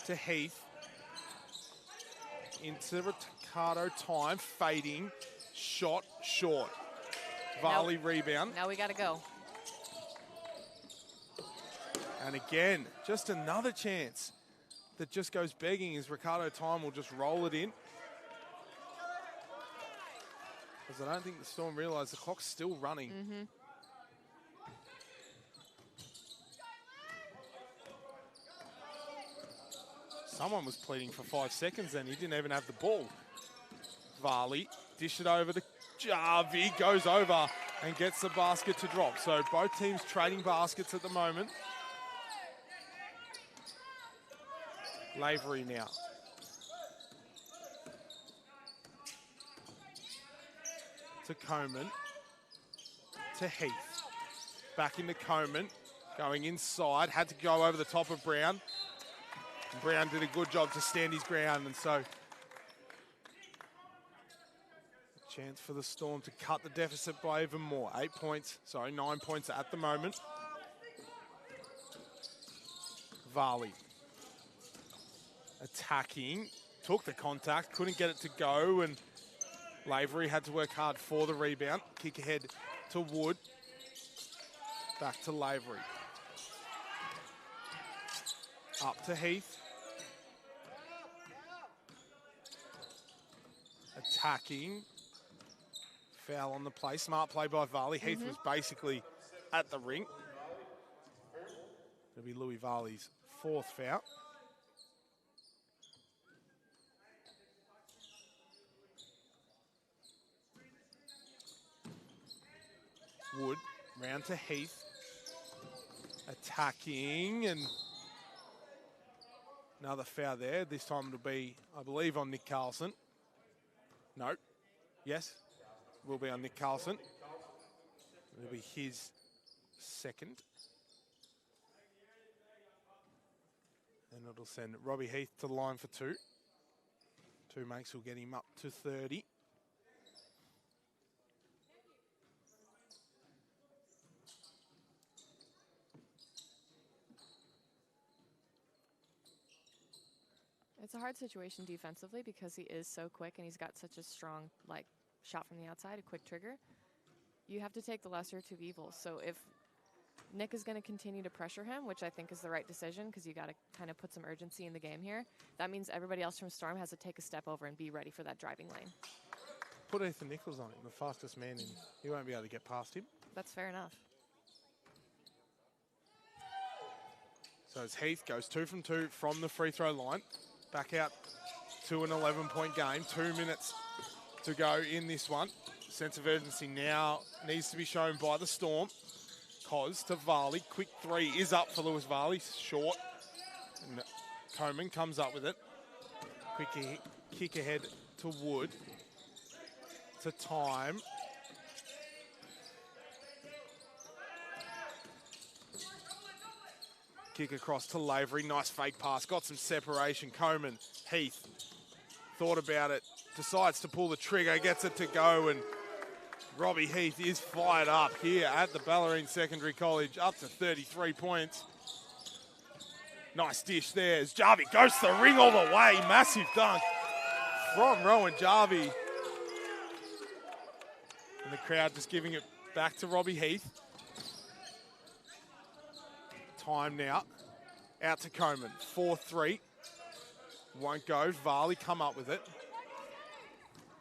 S1: to Heath, into Ricardo Time, fading, shot short. Varley rebound.
S3: Now we got to go.
S1: And again, just another chance that just goes begging as Ricardo Time will just roll it in. Because I don't think the Storm realise the clock's still running. Someone was pleading for 5 seconds then. He didn't even have the ball. Varley, dish it over to Jarvie, goes over and gets the basket to drop. So both teams trading baskets at the moment. Lavery now. To Coleman. To Heath. Back into Coleman. Going inside. Had to go over the top of Brown. And Brown did a good job to stand his ground. And so, a chance for the Storm to cut the deficit by even more. 9 points at the moment. Varley. Attacking, took the contact, couldn't get it to go, and Lavery had to work hard for the rebound. Kick ahead to Wood. Back to Lavery. Up to Heath. Attacking. Foul on the play. Smart play by Varley. Heath was basically at the ring. It'll be Louis Varley's fourth foul. Wood, round to Heath. Attacking, and another foul there. This time it'll be, I believe, on Nick Carlson. No. Yes, will be on Nick Carlson. It'll be his second. And it'll send Robbie Heath to the line for 2. 2 makes will get him up to 30.
S3: It's a hard situation defensively because he is so quick and he's got such a strong shot from the outside, a quick trigger. You have to take the lesser of two evils. So if Nick is going to continue to pressure him, which I think is the right decision because you got to kind of put some urgency in the game here, that means everybody else from Storm has to take a step over and be ready for that driving lane.
S1: Put Ethan Nichols on him, the fastest man in. He won't be able to get past him.
S3: That's fair enough.
S1: So as Heath goes 2 from 2 from the free throw line, back out to an 11-point game. 2 minutes to go in this one. Sense of urgency now needs to be shown by the Storm. Cos to Varley. Quick 3 is up for Lewis Varley. Short. And Coleman comes up with it. Quick kick ahead to Wood. To time. Kick across to Lavery. Nice fake pass. Got some separation. Coleman. Heath. Thought about it. Decides to pull the trigger. Gets it to go. And Robbie Heath is fired up here at the Bellarine Secondary College. Up to 33 points. Nice dish there as Jarvie goes to the ring all the way. Massive dunk from Rowan Jarvie. And the crowd just giving it back to Robbie Heath. Time now. Out to Coleman. 4-3. Won't go. Varley come up with it.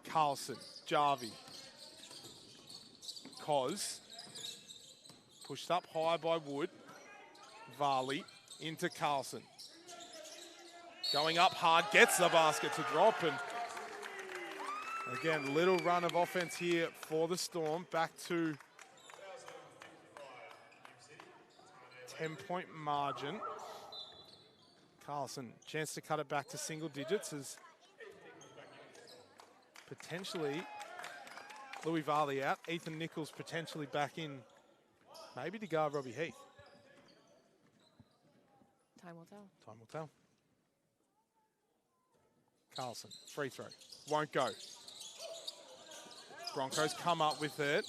S1: Carlson. Jarvie. Cos. Pushed up high by Wood. Varley into Carlson. Going up hard. Gets the basket to drop. And again, little run of offense here for the Storm. Back to 10-point margin. Carlson, chance to cut it back to single digits as potentially Louis Varley out. Ethan Nichols potentially back in, maybe to guard Robbie Heath.
S3: Time will tell.
S1: Time will tell. Carlson, free throw. Won't go. Broncos come up with it.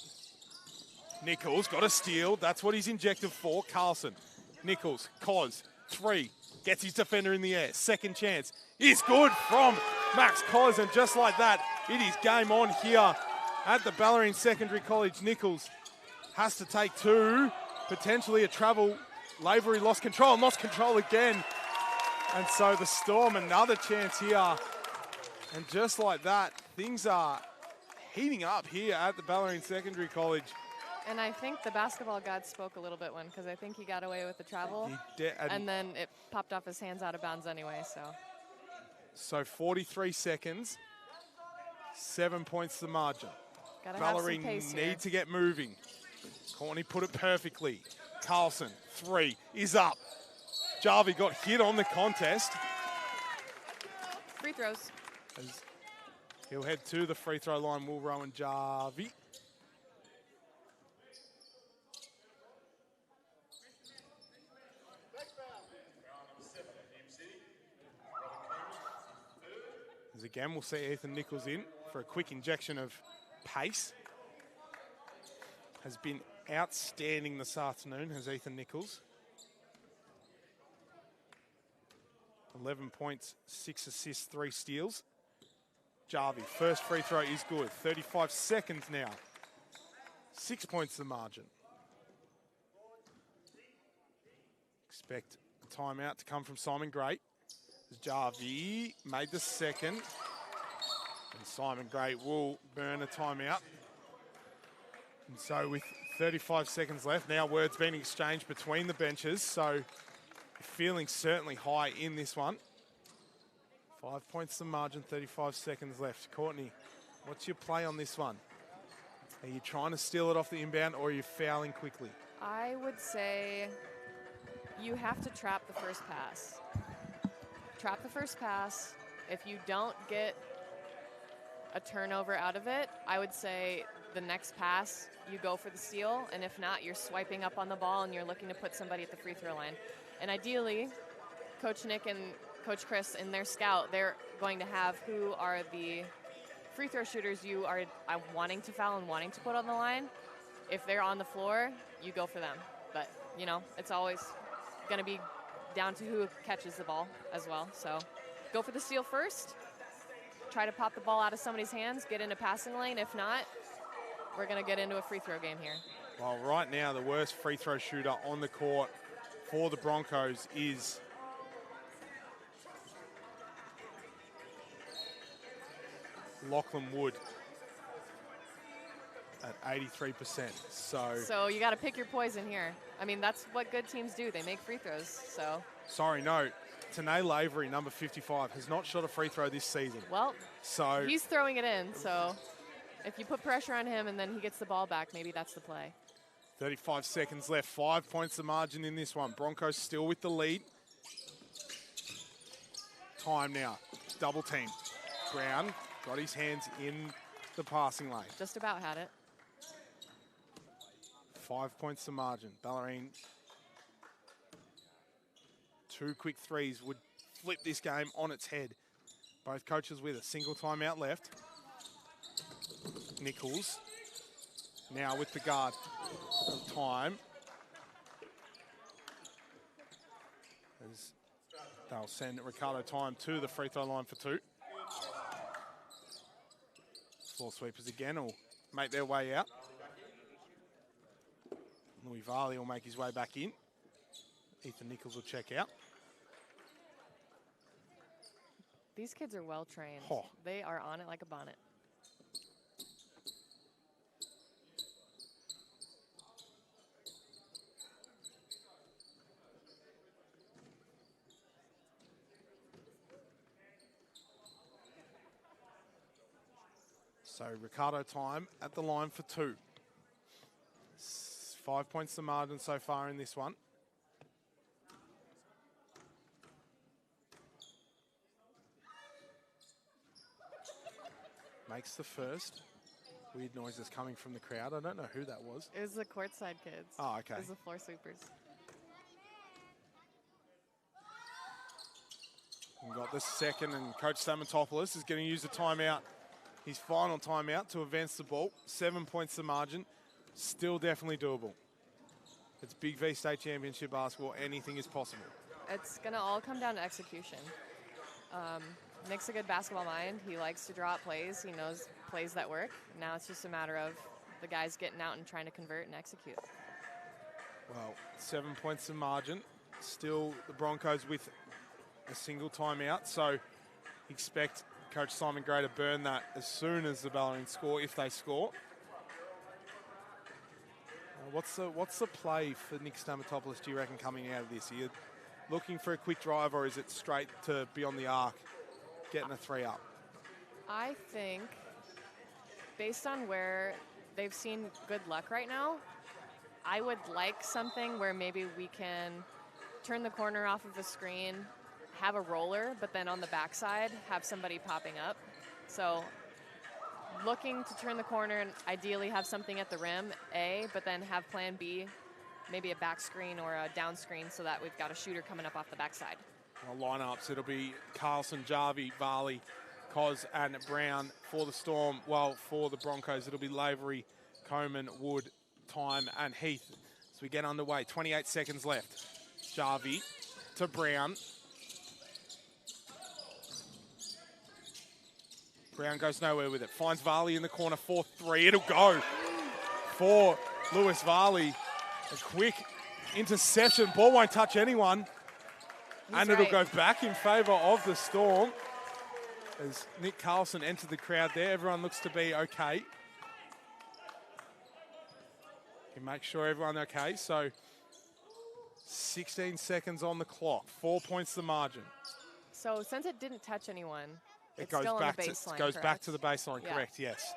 S1: Nichols got a steal. That's what he's injected for. Carlson, Nichols, Cos, 3. Gets his defender in the air. Second chance is good from Max Cos. And just like that, it is game on here at the Bellarine Secondary College. Nichols has to take 2. Potentially a travel. Lavery lost control and lost control again. And so the Storm, another chance here. And just like that, things are heating up here at the Bellarine Secondary College.
S3: And I think the basketball god spoke a little bit because I think he got away with the travel. And then it popped off his hands out of bounds anyway,
S1: So 43 seconds, 7 points the margin.
S3: Bellarine
S1: need to get moving. Courtney put it perfectly. Carlson, 3 is up. Jarvie got hit on the contest.
S3: Free throws.
S1: As he'll head to the free throw line, will Rowan Jarvie. As again, we'll see Ethan Nichols in for a quick injection of pace. Has been outstanding this afternoon, has Ethan Nichols. 11 points, 6 assists, 3 steals. Jarvie, first free throw is good. 35 seconds now. 6 points the margin. Expect a timeout to come from Simon Gray. Jarvie made the second. And Simon Gray will burn a timeout. And so with 35 seconds left, now words being exchanged between the benches. So feeling certainly high in this one. 5 points the margin, 35 seconds left. Courtney, what's your play on this one? Are you trying to steal it off the inbound or are you fouling quickly?
S3: I would say you have to trap the first pass. Trap the first pass. If you don't get a turnover out of it, I would say the next pass, you go for the steal, and if not, you're swiping up on the ball and you're looking to put somebody at the free throw line. And ideally, Coach Nick and Coach Chris in their scout, they're going to have who are the free throw shooters you are wanting to foul and wanting to put on the line. If they're on the floor, you go for them. But, you know, it's always going to be down to who catches the ball as well. So go for the steal first. Try to pop the ball out of somebody's hands, get into passing lane. If not, we're going to get into a free throw game here.
S1: Well, right now, the worst free throw shooter on the court for the Broncos is Lachlan Wood at 83%.
S3: So you got to pick your poison here. I mean, that's what good teams do. They make free throws. So
S1: sorry, no. Tanae Lavery, number 55, has not shot a free throw this season.
S3: Well,
S1: so
S3: he's throwing it in. So if you put pressure on him and then he gets the ball back, maybe that's the play.
S1: 35 seconds left. 5 points the margin in this one. Broncos still with the lead. Time now. Double team. Brown got his hands in the passing lane.
S3: Just about had it.
S1: 5 points the margin. Bellarine. 2 quick threes would flip this game on its head. Both coaches with a single timeout left. Nichols now with the guard of time. As they'll send Ricardo Time to the free throw line for 2. Floor sweepers again will make their way out. Louis Varley will make his way back in. Ethan Nichols will check out.
S3: These kids are well trained.
S1: Oh.
S3: They are on it like a bonnet.
S1: So Ricardo Time at the line for 2. 5 points the margin so far in this one. Makes the first. Weird noises coming from the crowd. I don't know who that was.
S3: It was the courtside kids.
S1: Oh, okay.
S3: It was the floor sweepers.
S1: We've got the second, and Coach Stamatopoulos is going to use the timeout, his final timeout, to advance the ball. 7 points the margin. Still definitely doable. It's Big V State Championship basketball. Anything is possible.
S3: It's going to all come down to execution. Nick's a good basketball mind. He likes to draw up plays. He knows plays that work. Now it's just a matter of the guys getting out and trying to convert and execute.
S1: Well, 7 points the margin. Still the Broncos with a single timeout. So expect Coach Simon Gray to burn that as soon as the Bellarine score, if they score. What's the play for Nick Stamatopoulos, do you reckon, coming out of this? Are you looking for a quick drive, or is it straight to be on the arc, getting a 3 up?
S3: I think, based on where they've seen good luck right now, I would like something where maybe we can turn the corner off of the screen, have a roller, but then on the backside, have somebody popping up. So looking to turn the corner and ideally have something at the rim, A, but then have plan B, maybe a back screen or a down screen so that we've got a shooter coming up off the backside.
S1: Well, lineups, it'll be Carlson, Jarvie, Varley, Cos and Brown for the Storm. Well, for the Broncos, it'll be Lavery, Coleman, Wood, Time and Heath. As we get underway, 28 seconds left. Jarvie to Brown. Brown goes nowhere with it. Finds Varley in the corner for 3. It'll go for Lewis Varley. A quick interception. Ball won't touch anyone. And it'll go back in favour of the Storm. As Nick Carlson entered the crowd there. Everyone looks to be okay. Can make sure everyone okay. So 16 seconds on the clock. 4 points the margin.
S3: So since it didn't touch anyone,
S1: It goes back to the baseline,
S3: Yeah.
S1: correct, yes.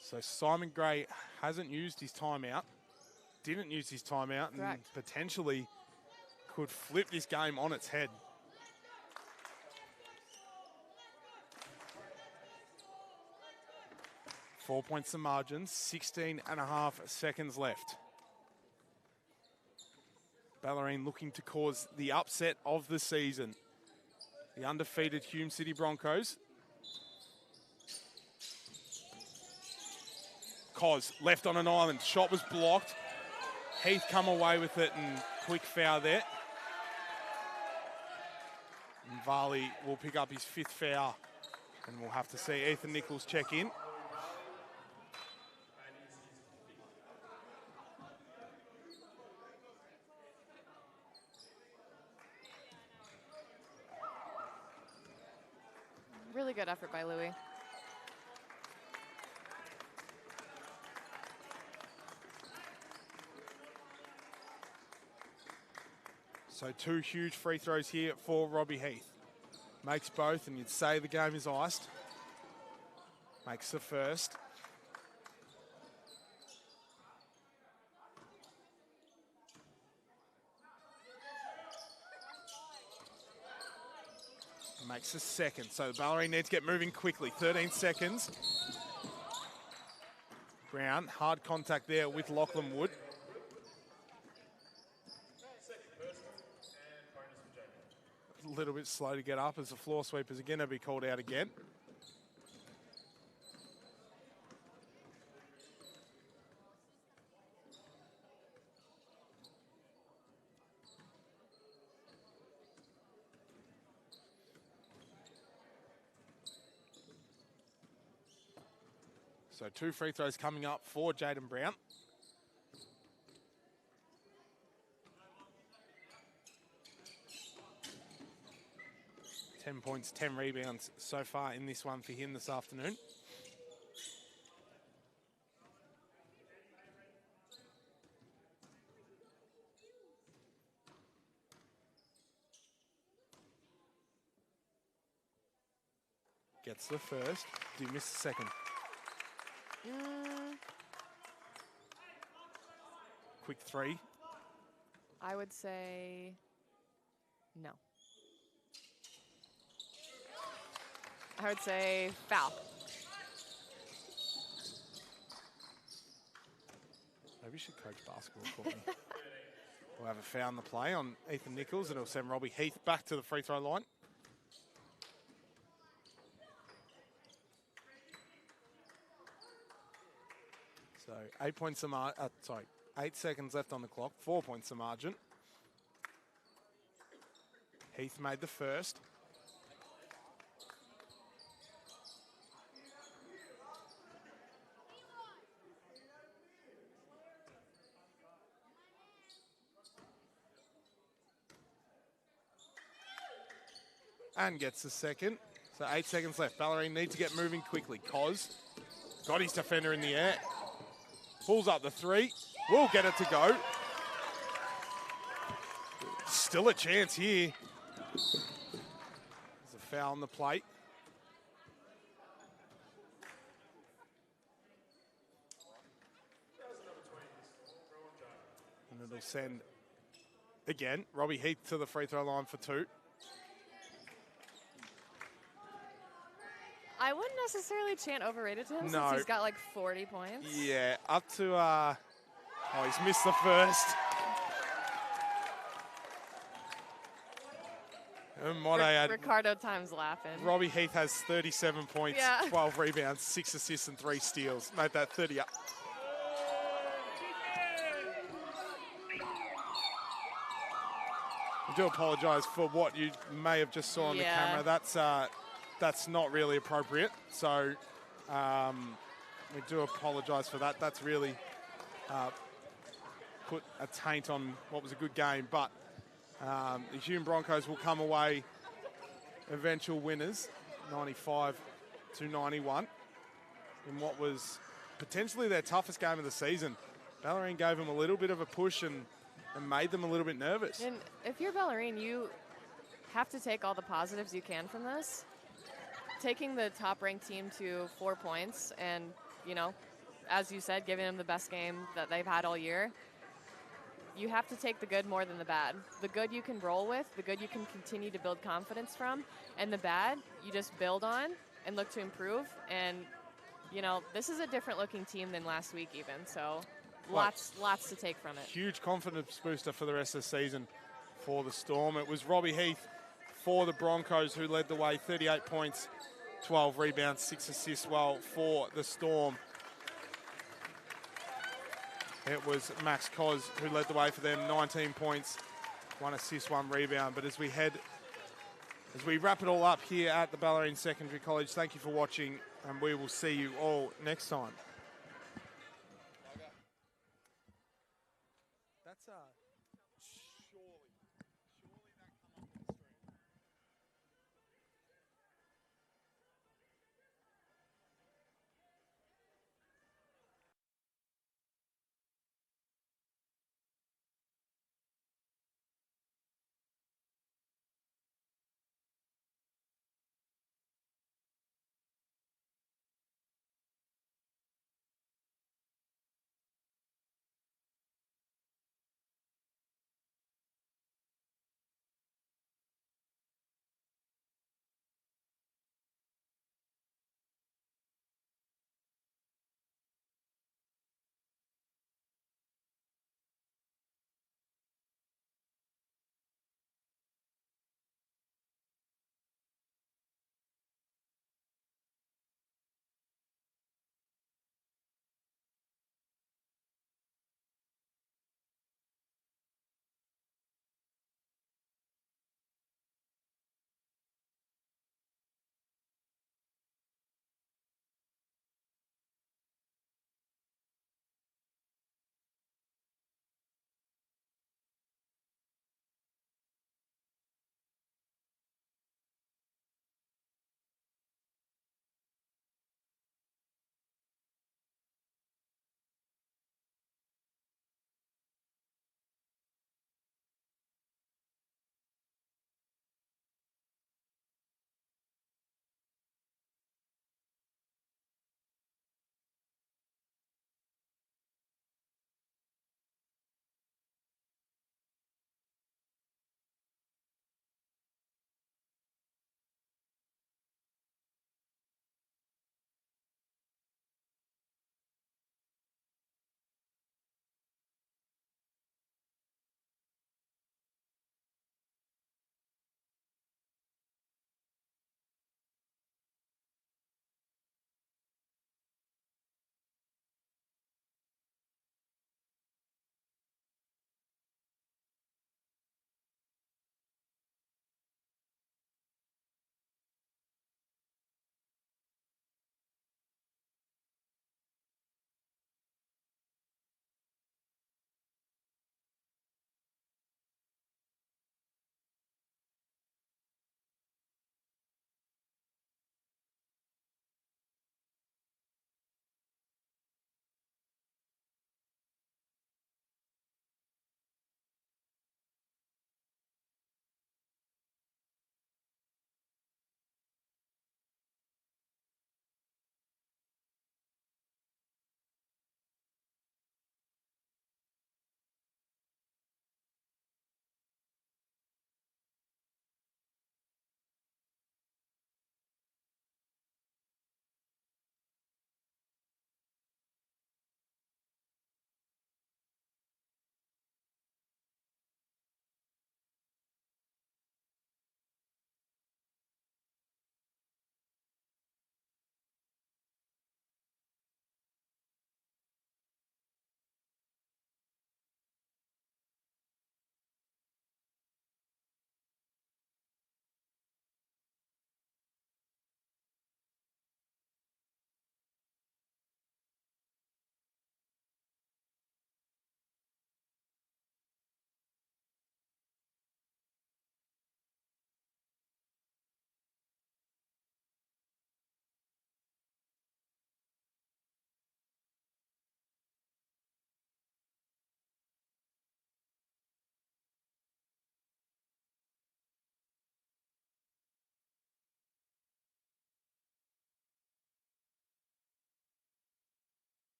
S1: So Simon Gray hasn't used his timeout, didn't use his timeout,
S3: Correct.
S1: and potentially could flip this game on its head. 4 points the margin, 16.5 seconds left. Bellarine looking to cause the upset of the season. The undefeated Hume City Broncos. Cos left on an island, shot was blocked. Heath come away with it and quick foul there. And Varley will pick up his 5th foul. And we'll have to see Ethan Nichols check in.
S3: Really good effort by Louis.
S1: So 2 huge free throws here for Robbie Heath. Makes both, and you'd say the game is iced. Makes the first. Makes the second. So Bellarine needs to get moving quickly. 13 seconds. Brown, hard contact there with Lachlan Wood. A little bit slow to get up as the floor sweepers are going to be called out again. So 2 free throws coming up for Jaden Brown. Ten points, 10 rebounds so far in this one for him this afternoon. Gets the first. Do you miss the second? Quick 3.
S3: I would say no. I would say foul.
S1: Maybe you should coach basketball for me. We'll have a foul on the play on Ethan Nichols, and it'll send Robbie Heath back to the free throw line. So 8 points the 8 seconds left on the clock. 4 points the margin. Heath made the first. And gets the second. So 8 seconds left. Bellarine needs to get moving quickly. Cos got his defender in the air. Pulls up the 3. Will get it to go. Still a chance here. There's a foul on the plate. And it'll send, again, Robbie Heath to the free throw line for 2.
S3: I wouldn't necessarily chant overrated to him
S1: No.
S3: since he's got like 40 points.
S1: Yeah, up to, oh, he's missed the first. And what I had,
S3: Ricardo time's laughing.
S1: Robbie Heath has 37 points,
S3: Yeah.
S1: 12 rebounds, 6 assists and 3 steals. Made that 30 up. I do apologise for what you may have just saw on the camera. That's not really appropriate. So we do apologise for that. That's really put a taint on what was a good game. But the Hume Broncos will come away eventual winners, 95-91, in what was potentially their toughest game of the season. Bellarine gave them a little bit of a push and made them a little bit nervous.
S3: And if you're Bellarine, you have to take all the positives you can from this. Taking the top-ranked team to 4 points and, you know, as you said, giving them the best game that they've had all year, you have to take the good more than the bad. The good you can roll with, the good you can continue to build confidence from, and the bad you just build on and look to improve. And you know, this is a different looking team than last week even. So lots to take from it.
S1: Huge confidence booster for the rest of the season for the Storm. It was Robbie Heath for the Broncos who led the way, 38 points, 12 rebounds, 6 assists, well, for the Storm. It was Max Cos who led the way for them, 19 points, 1 assist, 1 rebound. But as we wrap it all up here at the Bellarine Secondary College, thank you for watching, and we will see you all next time. That's surely.